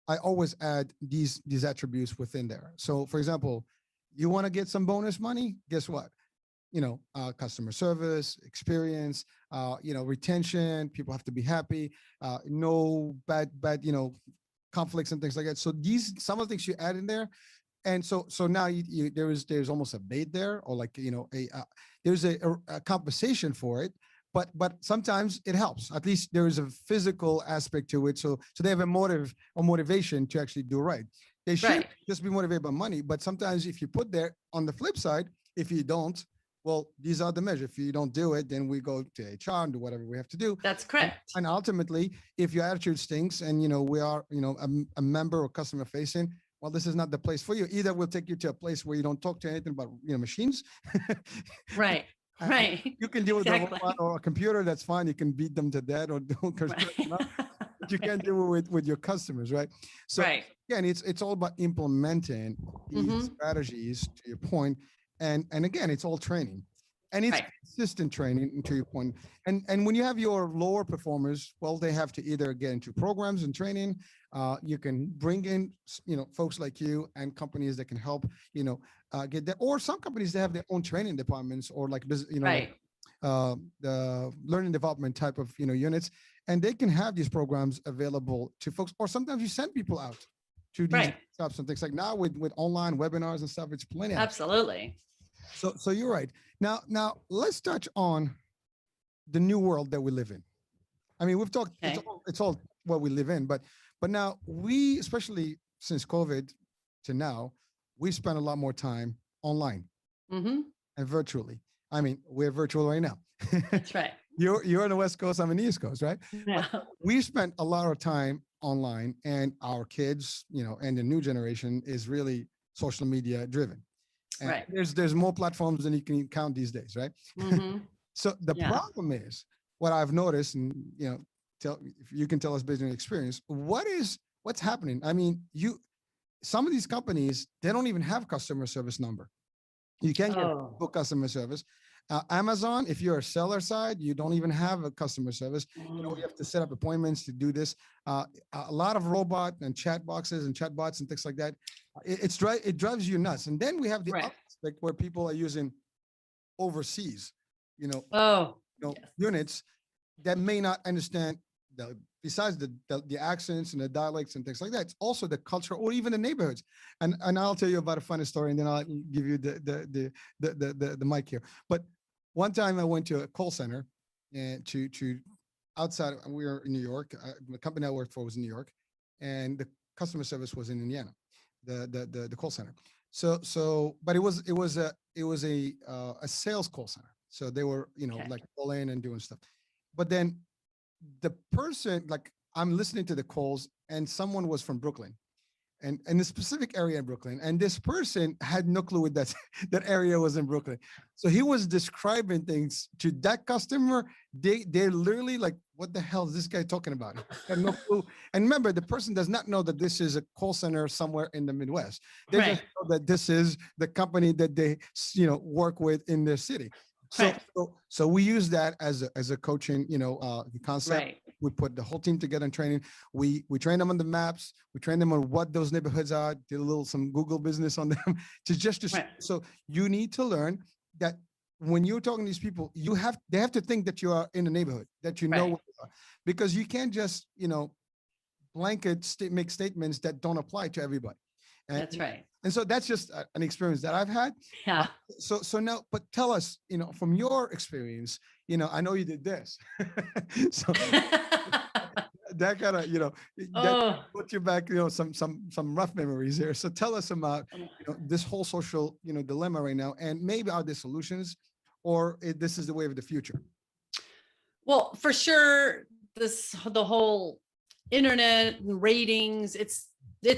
I always add these attributes within there. So, for example, you want to get some bonus money, guess what? Customer service, experience, retention, people have to be happy, no bad, conflicts and things like that. So some of the things you add in there. And so now there's almost a bait there, or like, there's a compensation for it. But sometimes it helps. At least there is a physical aspect to it. So they have a motivation to actually do right. They shouldn't just be motivated by money, but sometimes if you put there on the flip side, if you don't, well, these are the measures. If you don't do it, then we go to HR and do whatever we have to do. That's correct. And ultimately, if your attitude stinks and, we are, a member or customer facing, well, this is not the place for you. Either we'll take you to a place where you don't talk to anything about, machines. Right. Right. You can deal with Exactly. a robot or a computer. That's fine. You can beat them to death or don't. But you can't do it with your customers, right? So again, it's all about implementing these strategies, to your point. And again, it's all training, and it's consistent training, to your point. And when you have your lower performers, well, they have to either get into programs and training. You can bring in, folks like you and companies that can help, get that. Or some companies, they have their own training departments, or like, like, the learning development type of, units, and they can have these programs available to folks. Or sometimes you send people out to these stuff and things like now with online webinars and stuff. It's plenty. Absolutely. So you're right. Now let's touch on the new world that we live in. I mean, we've talked, it's all what we live in, but now we, especially since COVID to now, we spend a lot more time online and virtually. I mean, we're virtual right now. That's right. You're on the West Coast, I'm on the East Coast, right? Yeah. We spent a lot of time online, and our kids, and the new generation is really social media driven. And there's more platforms than you can count these days, right? So the problem is, what I've noticed, and if you can tell us based on your experience, what's happening? I mean, some of these companies, they don't even have customer service number. You can't get book customer service. Amazon, if you're a seller side, you don't even have a customer service. You have to set up appointments to do this. A lot of robot and chat boxes and chat bots and things like that. it drives you nuts. And then we have the Right. other aspect where people are using overseas, Oh, yes. units that may not understand besides the accents and the dialects and things like that. It's also the culture or even the neighborhoods. And I'll tell you about a funny story, and then I'll give you the mic here. But one time I went to a call center and to outside. We were in New York. The company I worked for was in New York, and the customer service was in Indiana. The call center. But it was a sales call center. So they were Okay. like call in and doing stuff. But then the person, like, I'm listening to the calls, and someone was from Brooklyn, and in a specific area in Brooklyn, and this person had no clue that that area was in Brooklyn. So he was describing things to that customer. They're literally like, "What the hell is this guy talking about?" He had no clue. And remember, the person does not know that this is a call center somewhere in the Midwest. They Right. just know that this is the company that they work with in their city. So, Right. so we use that as a coaching, concept. Right. We put the whole team together in training. We train them on the maps. We train them on what those neighborhoods are. Did some Google business on them to Right. so you need to learn that when you're talking to these people, they have to think that you are in the neighborhood, that you know Right. what they are. Because you can't just make statements that don't apply to everybody. That's right. And so that's just an experience that I've had. Yeah. So now, but tell us, from your experience, I know you did this. So that kind of, that Oh. put you back, some rough memories here. So tell us about, this whole social, dilemma right now, and maybe are there solutions, or this is the way of the future? Well, for sure, the whole internet and ratings, it's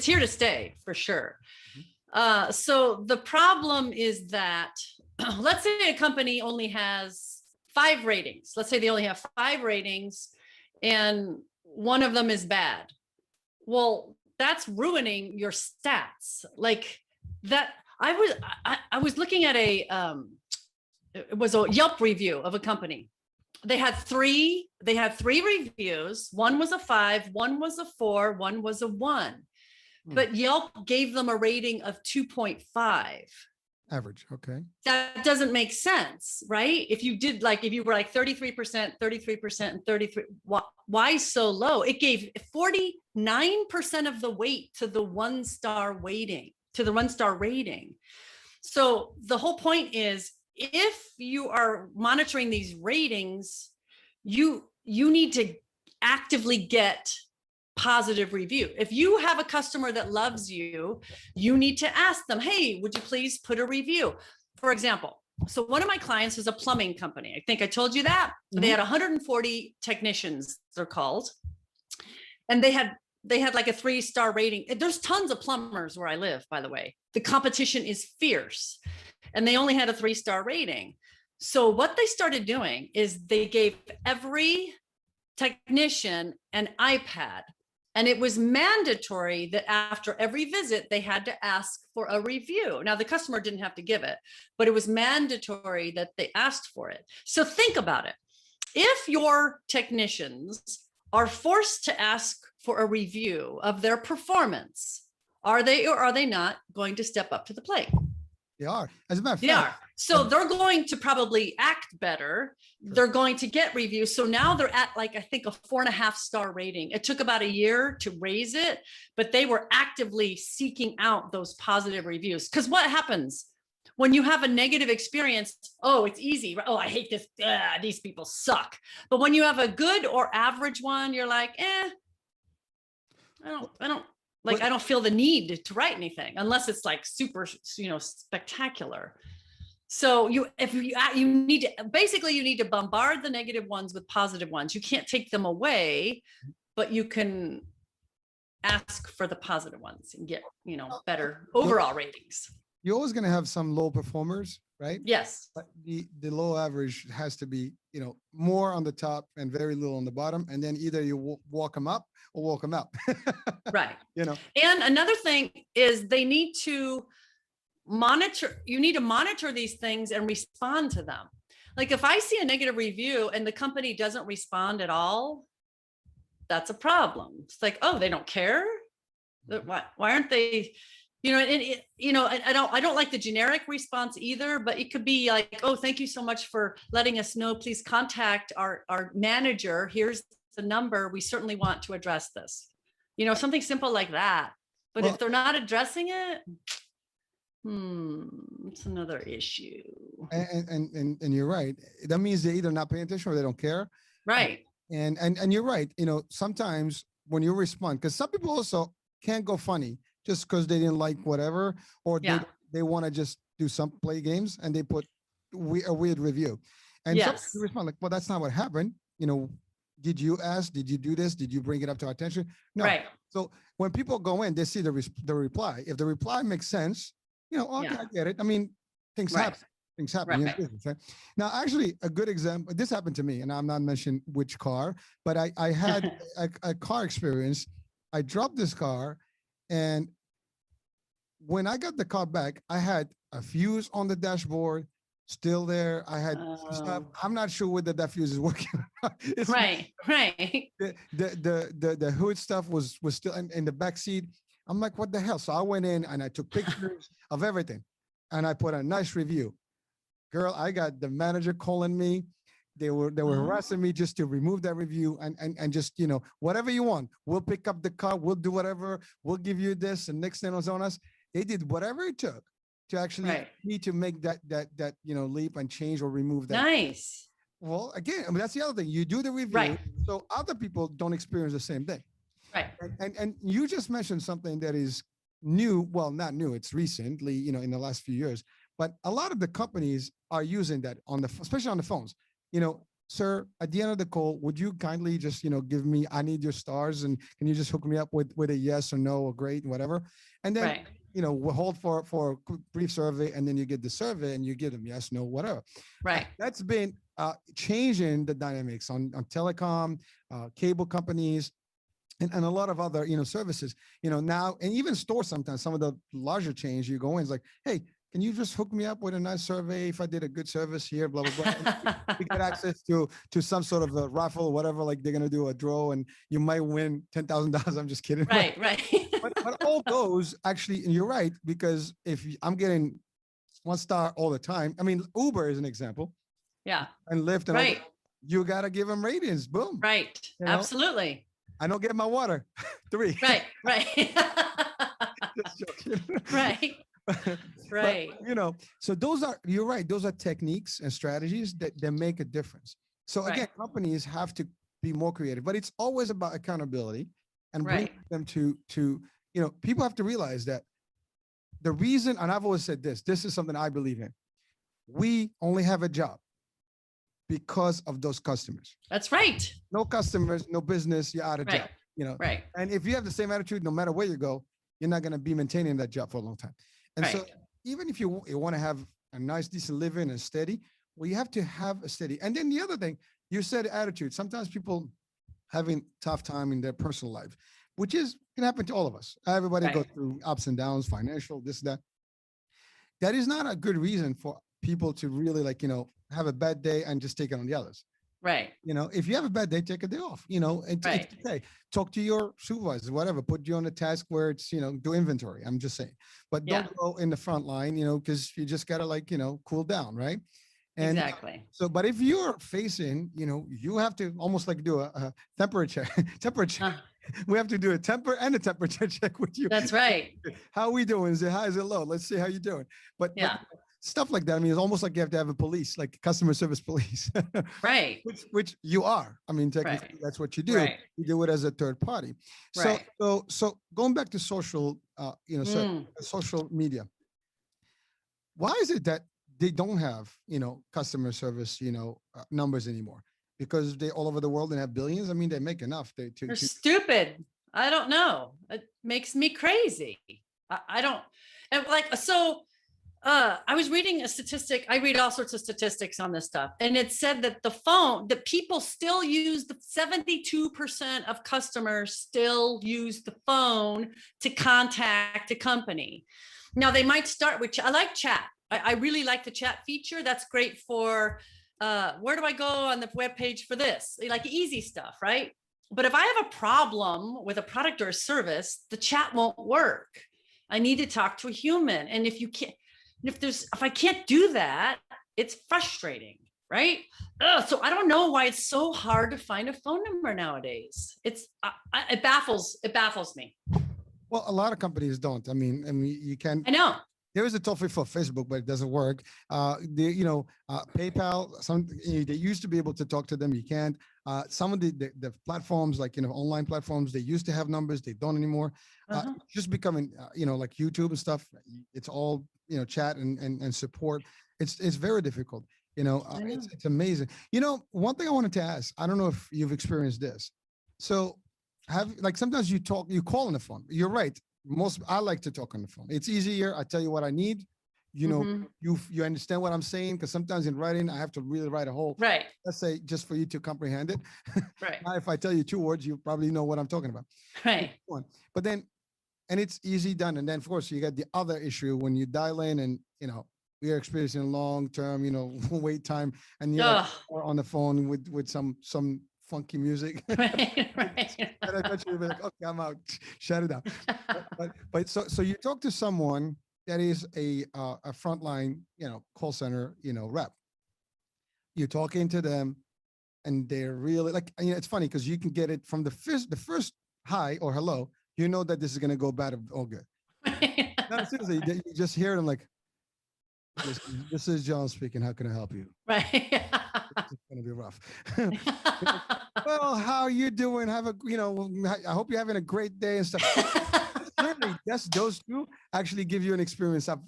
here to stay for sure. So the problem is that let's say a company only has 5 ratings. Let's say they only have 5 ratings and one of them is bad. Well, that's ruining your stats. Like that. I was looking at it was a Yelp review of a company. They had 3 reviews. One was a 5, one was a 4, one was a 1. But Yelp gave them a rating of 2.5. Average. Okay. That doesn't make sense, right? If you were like 33%, 33%, and 33, why so low? It gave 49% of the weight to the 1-star rating. So the whole point is, if you are monitoring these ratings, you need to actively get positive review. If you have a customer that loves you, you need to ask them, hey, would you please put a review? For example, so one of my clients is a plumbing company. I think I told you that. They had 140 technicians, they're called. And they had like a 3-star rating. There's tons of plumbers where I live, by the way. The competition is fierce. And they only had a 3-star rating. So what they started doing is they gave every technician an iPad. And it was mandatory that after every visit, they had to ask for a review. Now, the customer didn't have to give it, but it was mandatory that they asked for it. So think about it. If your technicians are forced to ask for a review of their performance, are they or are they not going to step up to the plate? They are. As a matter of They fact, are. So they're going to probably act better. They're going to get reviews. So now they're at like, I think, a 4.5-star rating. It took about a year to raise it, but they were actively seeking out those positive reviews. Because what happens when you have a negative experience? Oh, it's easy. Oh, I hate this. These people suck. But when you have a good or average one, you're like, I don't feel the need to write anything unless it's like super, spectacular. So you need to bombard the negative ones with positive ones. You can't take them away, but you can ask for the positive ones and get, better overall ratings. You're always going to have some low performers, right? Yes. But the low average has to be, more on the top and very little on the bottom. And then either you walk them up or walk them out. Right. And another thing is they need to monitor these things and respond to them. Like if I see a negative review and the company doesn't respond at all, that's a problem. It's like, oh, they don't care. Why aren't they I don't like the generic response either, but it could be like, oh, thank you so much for letting us know. Please contact our manager. Here's the number. We certainly want to address this. Something simple like that. But Well, if they're not addressing it, it's another issue. and you're right. That means they're either not paying attention or they don't care. Right. And you're right. Sometimes when you respond, because some people also can't go funny just because they didn't like whatever, or Yeah. they want to just do some play games and they put a weird review. And some Yes. you respond like, well, that's not what happened. Did you ask? Did you do this? Did you bring it up to our attention? No. Right. So when people go in, they see the reply. If the reply makes sense, okay, Yeah. I get it. I mean, things Right. happen. Things happen. Right. Right? Now, actually, a good example. This happened to me, and I'm not mentioning which car, but I had a car experience. I dropped this car, and when I got the car back, I had a fuse on the dashboard still there. I had some stuff. I'm not sure whether that fuse is working. It's Right. the hood stuff was still in the back seat. I'm like, what the hell? So I went in and I took pictures of everything, and I put a nice review. Girl, I got the manager calling me. They were harassing me just to remove that review and just whatever you want. We'll pick up the car. We'll do whatever. We'll give you this. And next thing was on us. They did whatever it took to actually need to make that leap and change or remove that. Nice. Well, again, I mean, that's the other thing. You do the review, so other people don't experience the same thing. Right. And you just mentioned something that is new. Well, not new. It's recently, in the last few years. But a lot of the companies are using that especially on the phones. Sir, at the end of the call, would you kindly just, give me, I need your stars, and can you just hook me up with a yes or no or great and whatever? And then, we'll hold for a brief survey, and then you get the survey and you give them yes, no, whatever. Right. That's been changing the dynamics on telecom, cable companies, and a lot of other, services, now, and even stores sometimes, some of the larger chains you go in, it's like, hey, can you just hook me up with a nice survey if I did a good service here, blah, blah, blah. You get access to some sort of a raffle or whatever, like they're going to do a draw and you might win $10,000. I'm just kidding. Right. But all those actually, and you're right, because if I'm getting 1 star all the time, I mean, Uber is an example. Yeah. And Lyft. And all, you got to give them ratings. Boom. Right. Absolutely. I don't get my water. 3. Right. Just joking. Right. Right. But, so you're right. Those are techniques and strategies that make a difference. So again, companies have to be more creative, but it's always about accountability and bring them to, people have to realize that the reason, and I've always said this is something I believe in. We only have a job because of those customers. That's right. No customers, no business, you're out of job, Right. And if you have the same attitude, no matter where you go, you're not going to be maintaining that job for a long time. And so even if you want to have a nice, decent living and steady, well, you have to have a steady. And then the other thing, you said attitude. Sometimes people having tough time in their personal life, which can happen to all of us. Everybody goes through ups and downs, financial, this, that. That is not a good reason for people to really have a bad day and just take it on the others. Right. If you have a bad day, take a day off, it's okay. Talk to your supervisor, whatever, put you on a task where it's, do inventory. I'm just saying, but don't go in the front line, because you just gotta cool down. Right. And exactly. So, but if you're facing, you have to almost do a temperature. We have to do a temper and a temperature check with you. That's right. How are we doing? Is it high? Is it low? Let's see how you're doing. But stuff like that. I mean, it's almost like you have to have a police, like customer service police. Right. Which you are. I mean, technically that's what you do. Right. You do it as a third party. So, so going back to social, social media, why is it that they don't have, customer service, numbers anymore? Because they all over the world and have billions. I mean, they make enough. They're stupid. I don't know. It makes me crazy. I don't. And I was reading a statistic. I read all sorts of statistics on this stuff. And it said that that people still use 72% of customers still use the phone to contact a company. Now they might start, which I like chat. I really like the chat feature. That's great for, where do I go on the webpage for this? Like easy stuff, right? But if I have a problem with a product or a service, the chat won't work. I need to talk to a human. And if you can't, if I can't do that, it's frustrating, right? Ugh, so I don't know why it's so hard to find a phone number nowadays. It baffles me. Well, a lot of companies don't. I mean, you can. I know. There is a toll free for Facebook, but it doesn't work. PayPal. They used to be able to talk to them. You can't. Some of the platforms, like online platforms, they used to have numbers. They don't anymore. Just becoming like YouTube and stuff. It's all chat and support. It's very difficult. It's amazing. One thing I wanted to ask. I don't know if you've experienced this. So sometimes you call on the phone. You're right. I like to talk on the phone. It's easier. I tell you what I need. You understand what I'm saying, because sometimes in writing I have to really write a whole, right, let's say, just for you to comprehend it. Right. Now, if I tell you 2 words, you probably know what I'm talking about. Right. But then, and it's easy done. And then of course you got the other issue when you dial in and we are experiencing long-term wait time, and you're on the phone with some funky music. Right. And I bet you'll be like, okay, I'm out. Shut it down. But so you talk to someone that is a frontline, call center, rep. You're talking to them, and they're really it's funny because you can get it from the first hi or hello. You know that this is gonna go bad or good. No, seriously, you just hear them like, this is John speaking. How can I help you? Right. It's gonna be rough. Well, how are you doing? I hope you're having a great day and stuff. Literally, those two actually give you an experience up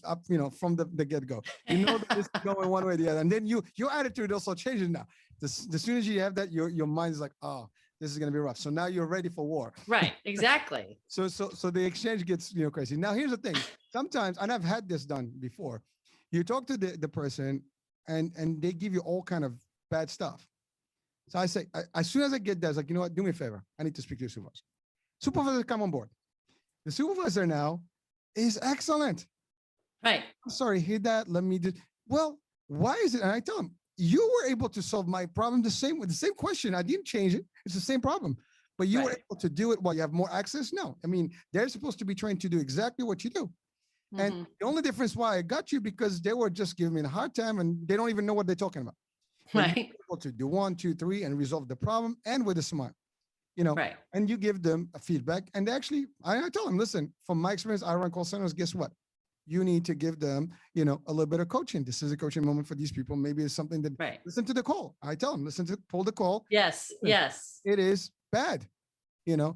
from the get-go. That this is going one way or the other, and then your attitude also changes now. As soon as you have that, your mind is like, oh, this is gonna be rough. So now you're ready for war. Right. Exactly. So the exchange gets crazy. Now here's the thing. Sometimes, and I've had this done before. You talk to the person, and they give you all kind of bad stuff. So I say, as soon as I get there, it's like, you know what? Do me a favor. I need to speak to your supervisor. Supervisor, come on board. The supervisor now is excellent. Right. I'm sorry, hear that. Let me do. Well, why is it? And I tell him, you were able to solve my problem with the same question. I didn't change it. It's the same problem. But you were able to do it while you have more access? No. I mean, they're supposed to be trained to do exactly what you do. And the only difference why I got you, because they were just giving me a hard time and they don't even know what they're talking about. Right. Able to do 1, 2, 3 and resolve the problem, and with a smile, Right. and you give them a feedback. And actually, I tell them, listen, from my experience, I run call centers. Guess what? You need to give them, a little bit of coaching. This is a coaching moment for these people. Maybe it's something that listen to the call. I tell them, pull the call. Yes. Yes. It is bad. Now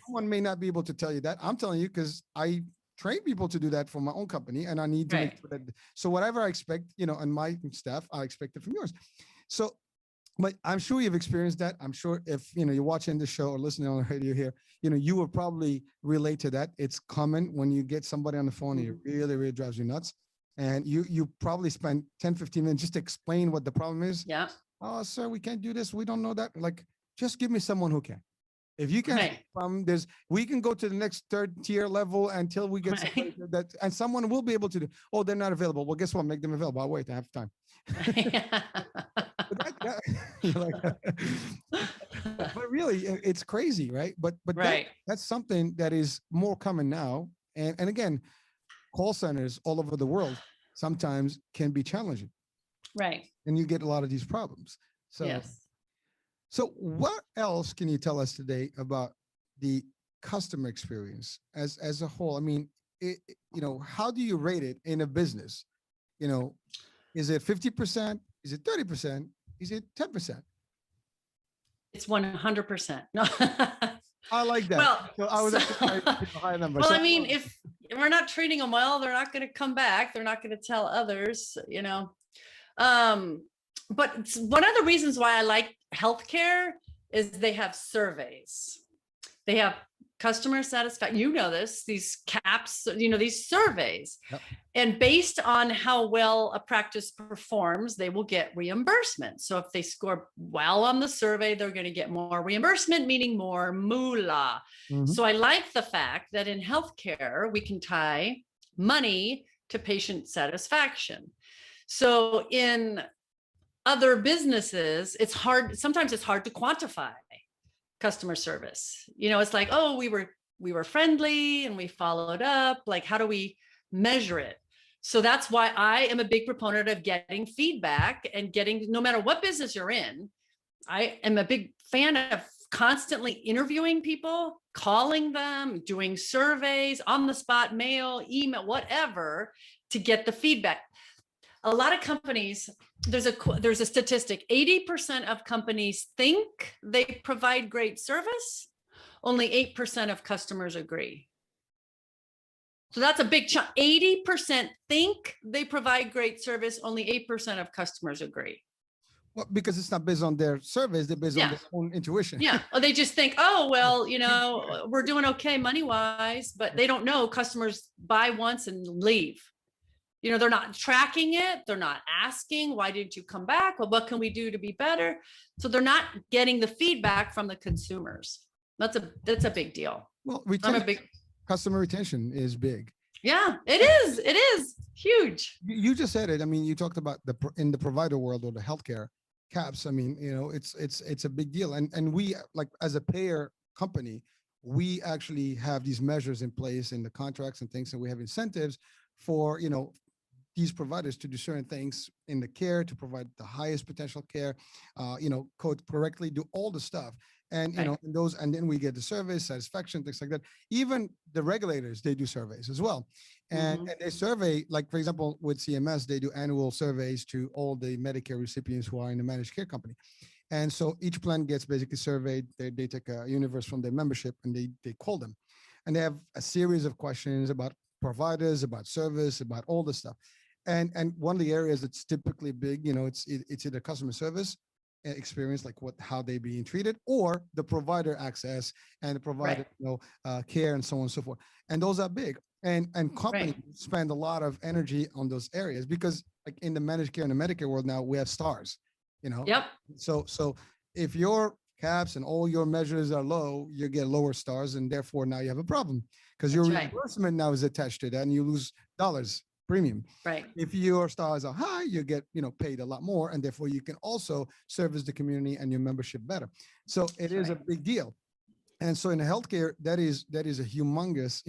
someone may not be able to tell you that. I'm telling you because I train people to do that for my own company, and I need to make sure that. So whatever I expect, on my staff, I expect it from yours. So, but I'm sure you've experienced that. I'm sure if you're watching the show or listening on the radio here, you will probably relate to that. It's common when you get somebody on the phone and it really, really drives you nuts, and you probably spend 10-15 minutes just to explain what the problem is. Yeah. Oh, sir, we can't do this. We don't know that. Like, just give me someone who can. If you can, we can go to the next 3rd tier level until we get somebody that, and someone will be able to do. Oh, they're not available. Well, guess what? Make them available. I'll wait. I have time. But really, it's crazy, right? But that's something that is more common now. And again, call centers all over the world sometimes can be challenging. Right. And you get a lot of these problems. So. Yes. So what else can you tell us today about the customer experience as a whole? I mean, how do you rate it in a business? Is it 50%? Is it 30%? Is it 10%? It's 100%. No. I like that. Well, so I was a high number. Well, So, I mean, if we're not treating them well, they're not going to come back. They're not going to tell others, But one of the reasons why I like healthcare is they have surveys. They have customer satisfaction. These CAPS, these surveys. Yep. And based on how well a practice performs, they will get reimbursement. So if they score well on the survey, they're going to get more reimbursement, meaning more moolah. Mhm. So I like the fact that in healthcare, we can tie money to patient satisfaction. So in other businesses, sometimes it's hard to quantify customer service. It's like, oh, we were we were friendly and we followed up. Like, how do we measure it? So that's why I am a big proponent of getting feedback and getting, no matter what business you're in, I am a big fan of constantly interviewing people, calling them, doing surveys, on the spot, mail, email, whatever, to get the feedback. A lot of companies, there's a statistic, 80% of companies think they provide great service, only 8% of customers agree. So that's a big chunk. 80% think they provide great service, only 8% of customers agree. Well, because it's not based on their surveys, they're based on their own intuition. Yeah. Or they just think, oh, well, we're doing okay money wise, but they don't know customers buy once and leave. They're not tracking it. They're not asking, why didn't you come back? Well, what can we do to be better? So they're not getting the feedback from the consumers. That's a big deal. Well, customer retention is big. Yeah, it is. It is huge. You just said it. I mean, you talked about in the provider world or the healthcare caps. I mean, it's a big deal. And we, like, as a payer company, we actually have these measures in place in the contracts and things, and we have incentives for, these providers to do certain things in the care, to provide the highest potential care, code correctly, do all the stuff. And, and then we get the surveys, satisfaction, things like that. Even the regulators, they do surveys as well. And they survey, like, for example, with CMS, they do annual surveys to all the Medicare recipients who are in the managed care company. And so each plan gets basically surveyed. They take a universe from their membership and they call them. And they have a series of questions about providers, about service, about all this stuff. And one of the areas that's typically big, it's either customer service experience, like how they being treated, or the provider access and the provider care and so on and so forth. And those are big. And companies spend a lot of energy on those areas because, like, in the managed care and the Medicare world now, we have stars. Yep. So if your caps and all your measures are low, you get lower stars, and therefore now you have a problem because your reimbursement now is attached to that, and you lose dollars premium. Right. If your stars are high, you get paid a lot more, and therefore you can also service the community and your membership better. So it is a big deal. And so in healthcare, that is a humongous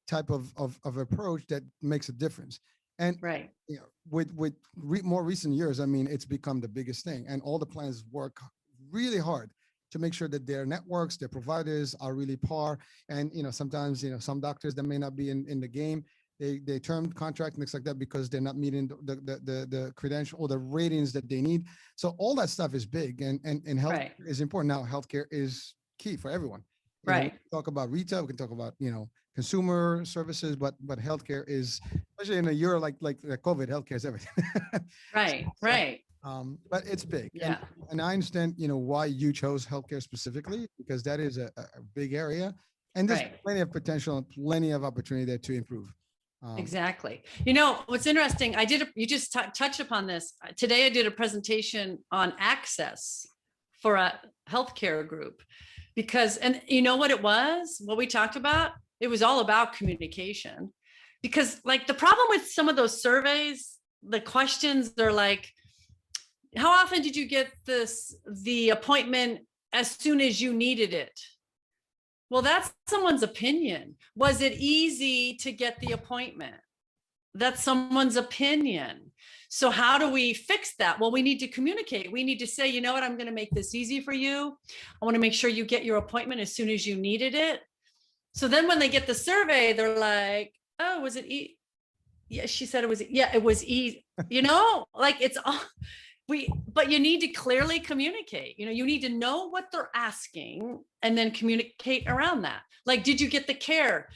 type of approach that makes a difference. And with more recent years, I mean, it's become the biggest thing, and all the plans work really hard to make sure that their networks, their providers are really par. And sometimes some doctors that may not be in the game, they term contract and things like that because they're not meeting the credential or the ratings that they need. So all that stuff is big, and health is important. Now, healthcare is key for everyone. We can talk about retail, we can talk about consumer services, but healthcare is, especially in a year like COVID, healthcare is everything. But it's big. Yeah. And I understand why you chose healthcare specifically, because that is a big area, and there's plenty of potential and plenty of opportunity there to improve. Exactly. What's interesting, you just touched upon this. Today I did a presentation on access for a healthcare group and what we talked about? It was all about communication, because, like, the problem with some of those surveys, the questions, they're like, how often did you get the appointment as soon as you needed it? Well, that's someone's opinion. Was it easy to get the appointment? That's someone's opinion. So how do we fix that? Well, we need to communicate. We need to say, you know what, I'm going to make this easy for you. I want to make sure you get your appointment as soon as you needed it. So then when they get the survey, they're like, oh, was it easy? Yeah, she said it was. Yeah, it was easy. Like, it's all. But you need to clearly communicate. You need to know what they're asking and then communicate around that. Like, did you get the care?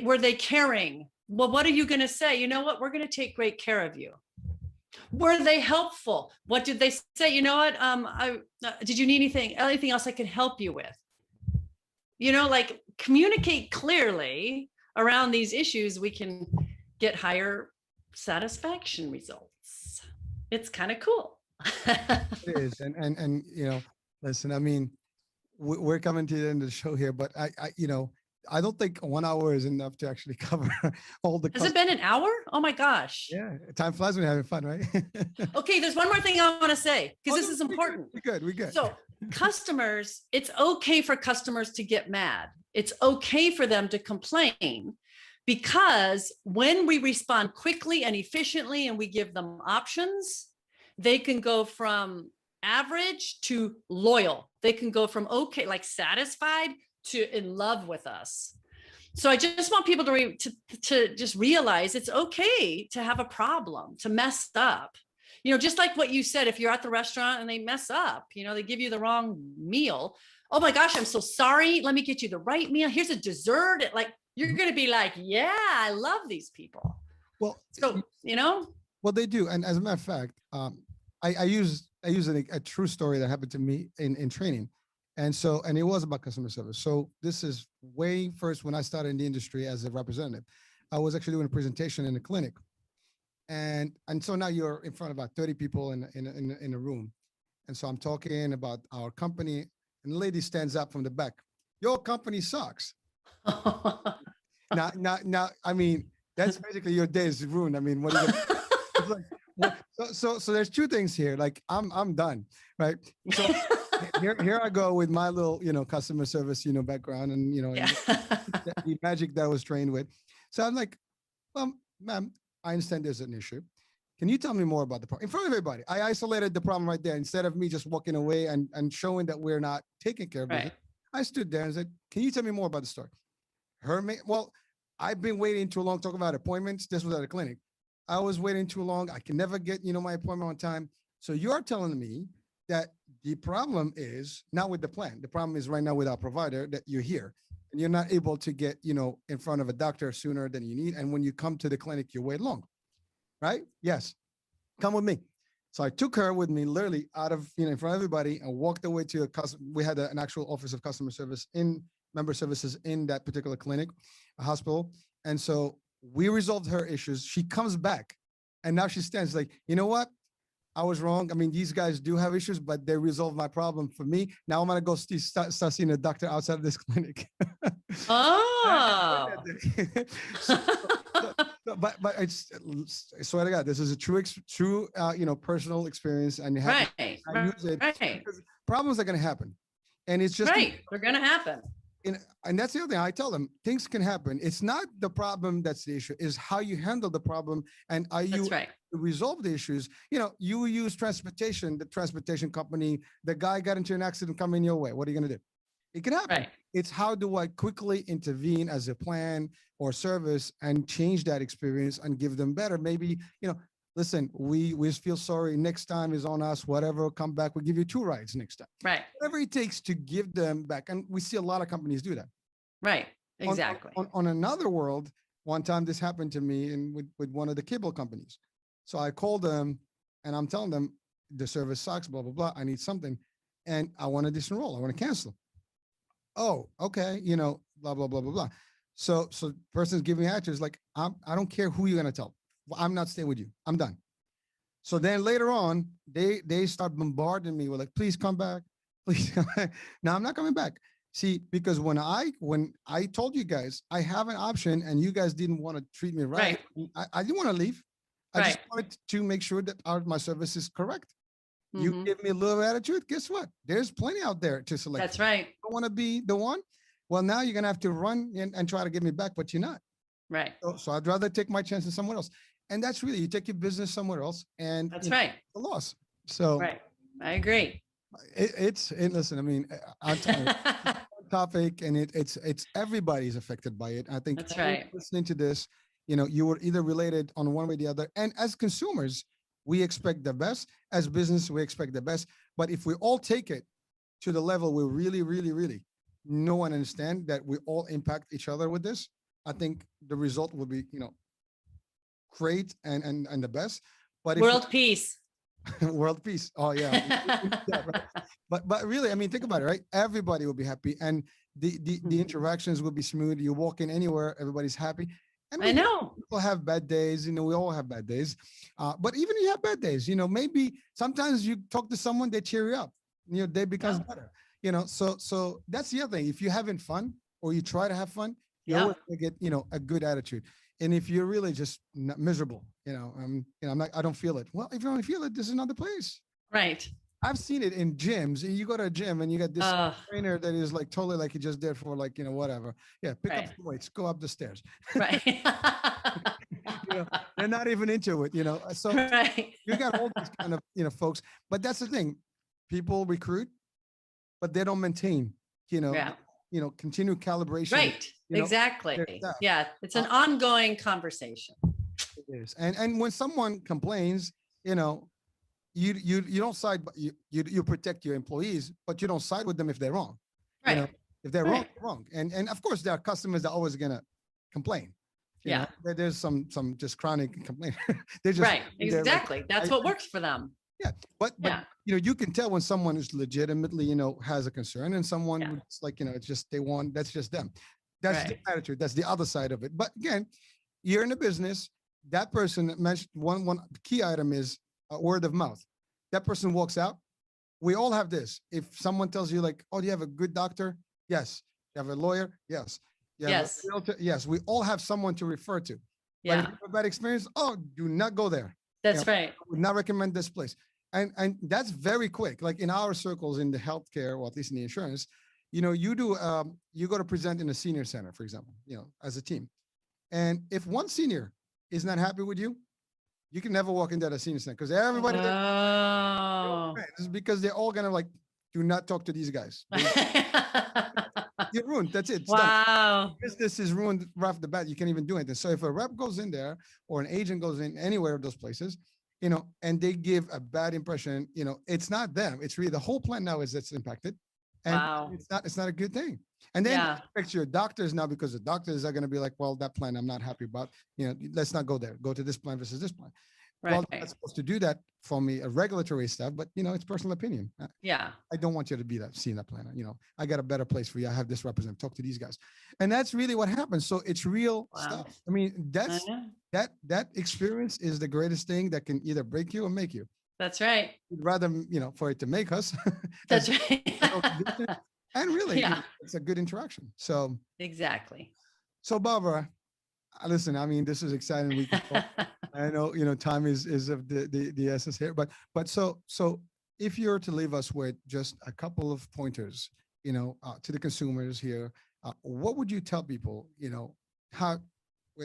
Were they caring? Well, what are you going to say? You know what? We're going to take great care of you. Were they helpful? What did they say? You know what? Did you need anything else I could help you with? Like, communicate clearly around these issues. We can get higher satisfaction results. It's kind of cool. It is. And listen, I mean, we're coming to the end of the show here, but I don't think 1 hour is enough to actually cover all the. Has it been an hour? Oh my gosh. Yeah. Time flies when you're having fun, right? Okay. There's one more thing I want to say, because this is important. We're good. So customers, it's okay for customers to get mad. It's okay for them to complain, because when we respond quickly and efficiently and we give them options, they can go from average to loyal. They can go from okay, like satisfied, to in love with us. So I just want people to just realize it's okay to have a problem, to mess up. Just like what you said, if you're at the restaurant and they mess up, they give you the wrong meal. Oh my gosh, I'm so sorry. Let me get you the right meal. Here's a dessert. Like, you're going to be like, yeah, I love these people. Well, So, well, they do. And as a matter of fact, I use a true story that happened to me in training. And it was about customer service. So this is way first when I started in the industry as a representative. I was actually doing a presentation in a clinic. And so now you're in front of about 30 people in a room. And so I'm talking about our company, and the lady stands up from the back. Your company sucks. Now, I mean, that's basically your day is ruined. I mean, what are you so there's two things here. Like I'm done, right? So here I go with my little, customer service, background and, Yeah. the magic that I was trained with. So I'm like, well, ma'am, I understand there's an issue. Can you tell me more about the problem? In front of everybody, I isolated the problem right there. Instead of me just walking away and showing that we're not taking care of it, Right. I stood there and said, can you tell me more about the story? Well, I've been waiting too long talking about appointments. This was at a clinic. I was waiting too long. I can never get, my appointment on time. So you're telling me that the problem is not with the plan. The problem is right now with our provider, that you're here and you're not able to get, in front of a doctor sooner than you need. And when you come to the clinic, you wait long, right? Yes. Come with me. So I took her with me literally out of, in front of everybody, and walked away to a customer. We had an actual office of customer service in member services in that particular clinic, a hospital. And so we resolved her issues. She comes back and now she stands like, you know what? I was wrong. I mean, these guys do have issues, but they resolved my problem for me. Now I'm going to go start seeing a doctor outside of this clinic. Oh. But it's, I swear to God, this is a true, personal experience, and you have Right. to use it. Right. Because problems are going to happen, and it's just Right. They're going to happen. and that's the other thing I tell them. Things can happen. It's not the problem that's the issue. Is how you handle the problem, and are you That's right. resolve the issues. You use transportation. The transportation company, the guy got into an accident coming your way. What are you going to do? It can happen. Right. It's how do I quickly intervene as a plan or service and change that experience and give them better. Maybe, listen, we feel sorry. Next time is on us, whatever, come back. We'll give you 2 rides next time. Right. Whatever it takes to give them back. And we see a lot of companies do that. Right. Exactly. On another world, one time this happened to me with one of the cable companies. So I called them and I'm telling them the service sucks, blah, blah, blah. I need something. And I want to disenroll. I want to cancel. Oh, okay. Blah, blah, blah, blah, blah. So person's giving me answers like, I don't care who you're going to tell. I'm not staying with you. I'm done. So then later on, they start bombarding me with like, please come back. Please come back. No, I'm not coming back. See, because when I told you guys, I have an option and you guys didn't want to treat me right. I didn't want to leave. I just wanted to make sure that my service is correct. You give me a little attitude. Guess what? There's plenty out there to select. That's right. You don't want to be the one. Well, now you're going to have to run and try to get me back, but you're not. Right. So I'd rather take my chances somewhere else. And that's really, you take your business somewhere else, and That's right. a loss. So Right. I agree. Listen, I mean, on topic, and it's everybody's affected by it. I think That's right. listening to this, you were either related on one way or the other. And as consumers, we expect the best. As business, we expect the best. But if we all take it to the level we really, really, really no one understand that we all impact each other with this, I think the result will be, great and the best. But World peace. world peace. Oh yeah. Yeah, right. But really, I mean, think about it, right? Everybody will be happy, and the interactions will be smooth. You walk in anywhere, everybody's happy. And I know. people have bad days, we all have bad days. But even if you have bad days, maybe sometimes you talk to someone, they cheer you up, your day becomes better, so that's the other thing. If you're having fun or you try to have fun, you're always gonna get, a good attitude. And if you're really just miserable, I don't feel it. Well, if you don't feel it, this is another place. Right. I've seen it in gyms. You go to a gym and you got this Uh, trainer that is like totally like he just did for like, whatever. Yeah, pick up right. some weights, go up the stairs. Right. They're not even into it, So Right. you got all these kind of, folks. But that's the thing. People recruit, but they don't maintain, you know, Yeah. continued calibration. Right. Exactly. their staff. Yeah. It's an ongoing conversation. It is. And when someone complains, you don't side, but you protect your employees, but you don't side with them if they're wrong. Right. If they're wrong, Right. they're wrong. And of course there are customers that are always gonna complain. Yeah. There's some just chronic complaint. They're just Right. they're like, Exactly. That's what works for them. yeah. But Yeah. you can tell when someone is legitimately, has a concern, and someone Yeah. who's like, it's just they want, that's just them. That's Right. the attitude. That's the other side of it. But again, you're in the business. That person mentioned one key item is word of mouth. That person walks out. We all have this. If someone tells you like, oh, do you have a good doctor? Yes. You have a lawyer? Yes. You have a Yes. realtor? Yes. We all have someone to refer to. But if Yeah. you have a bad experience, oh, do not go there. That's right. I would not recommend this place. And that's very quick. Like in our circles in the healthcare, or at least in the insurance, you go to present in a senior center, for example, as a team. And if one senior is not happy with you, you can never walk into that senior center because everybody there Oh. is because they're all gonna like, do not talk to these guys. You're ruined. That's it. It's done. Wow. Business is ruined right off the bat. You can't even do anything. So if a rep goes in there or an agent goes in anywhere of those places, and they give a bad impression, it's not them. It's really the whole plan now that's impacted. And Wow. it's not a good thing. And then Yeah. it affects your doctors now because the doctors are going to be like, well, that plan I'm not happy about, let's not go there. Go to this plan versus this plan. Well, Right. that's supposed to do that for me, a regulatory stuff, but it's personal opinion. Yeah. I don't want you to be seeing that planner. I got a better place for you. I have this representative. Talk to these guys. And that's really what happens. So it's real Wow. stuff. I mean, I know. that experience is the greatest thing that can either break you or make you. That's right. We'd rather, for it to make us. That's as- right. and really, Yeah. it's a good interaction. So Exactly. Barbara, listen, I mean, this is exciting. We can talk. I know, time is of the essence here, but so if you're to leave us with just a couple of pointers, to the consumers here, what would you tell people, how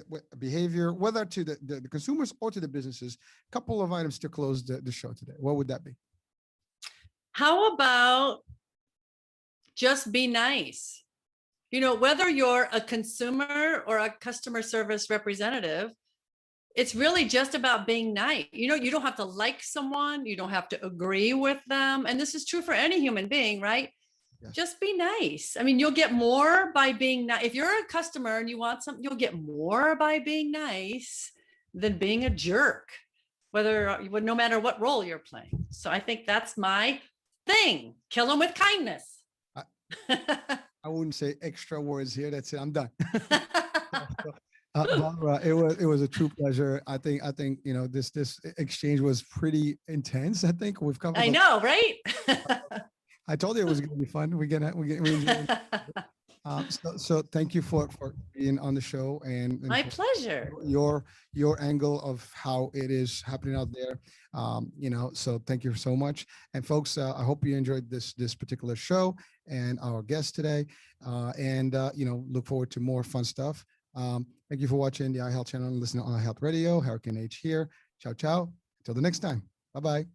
with behavior, whether to the consumers or to the businesses, couple of items to close the show today. What would that be? How about just be nice? Whether you're a consumer or a customer service representative, it's really just about being nice. You don't have to like someone. You don't have to agree with them. And this is true for any human being, right? Yes. Just be nice. I mean, you'll get more by being nice. If you're a customer and you want something, you'll get more by being nice than being a jerk, no matter what role you're playing. So I think that's my thing. Kill them with kindness. I wouldn't say extra words here. That's it. I'm done. Barbara, it was a true pleasure. I think this exchange was pretty intense. I think we've covered. I know, right? I told you it was going to be fun. We enjoyed it. So thank you for being on the show and My for pleasure. your angle of how it is happening out there. So thank you so much. And folks, I hope you enjoyed this particular show and our guest today. Look forward to more fun stuff. Thank you for watching the iHealth channel and listening on iHealth Radio. Hurricane H here. Ciao, ciao. Until the next time. Bye-bye.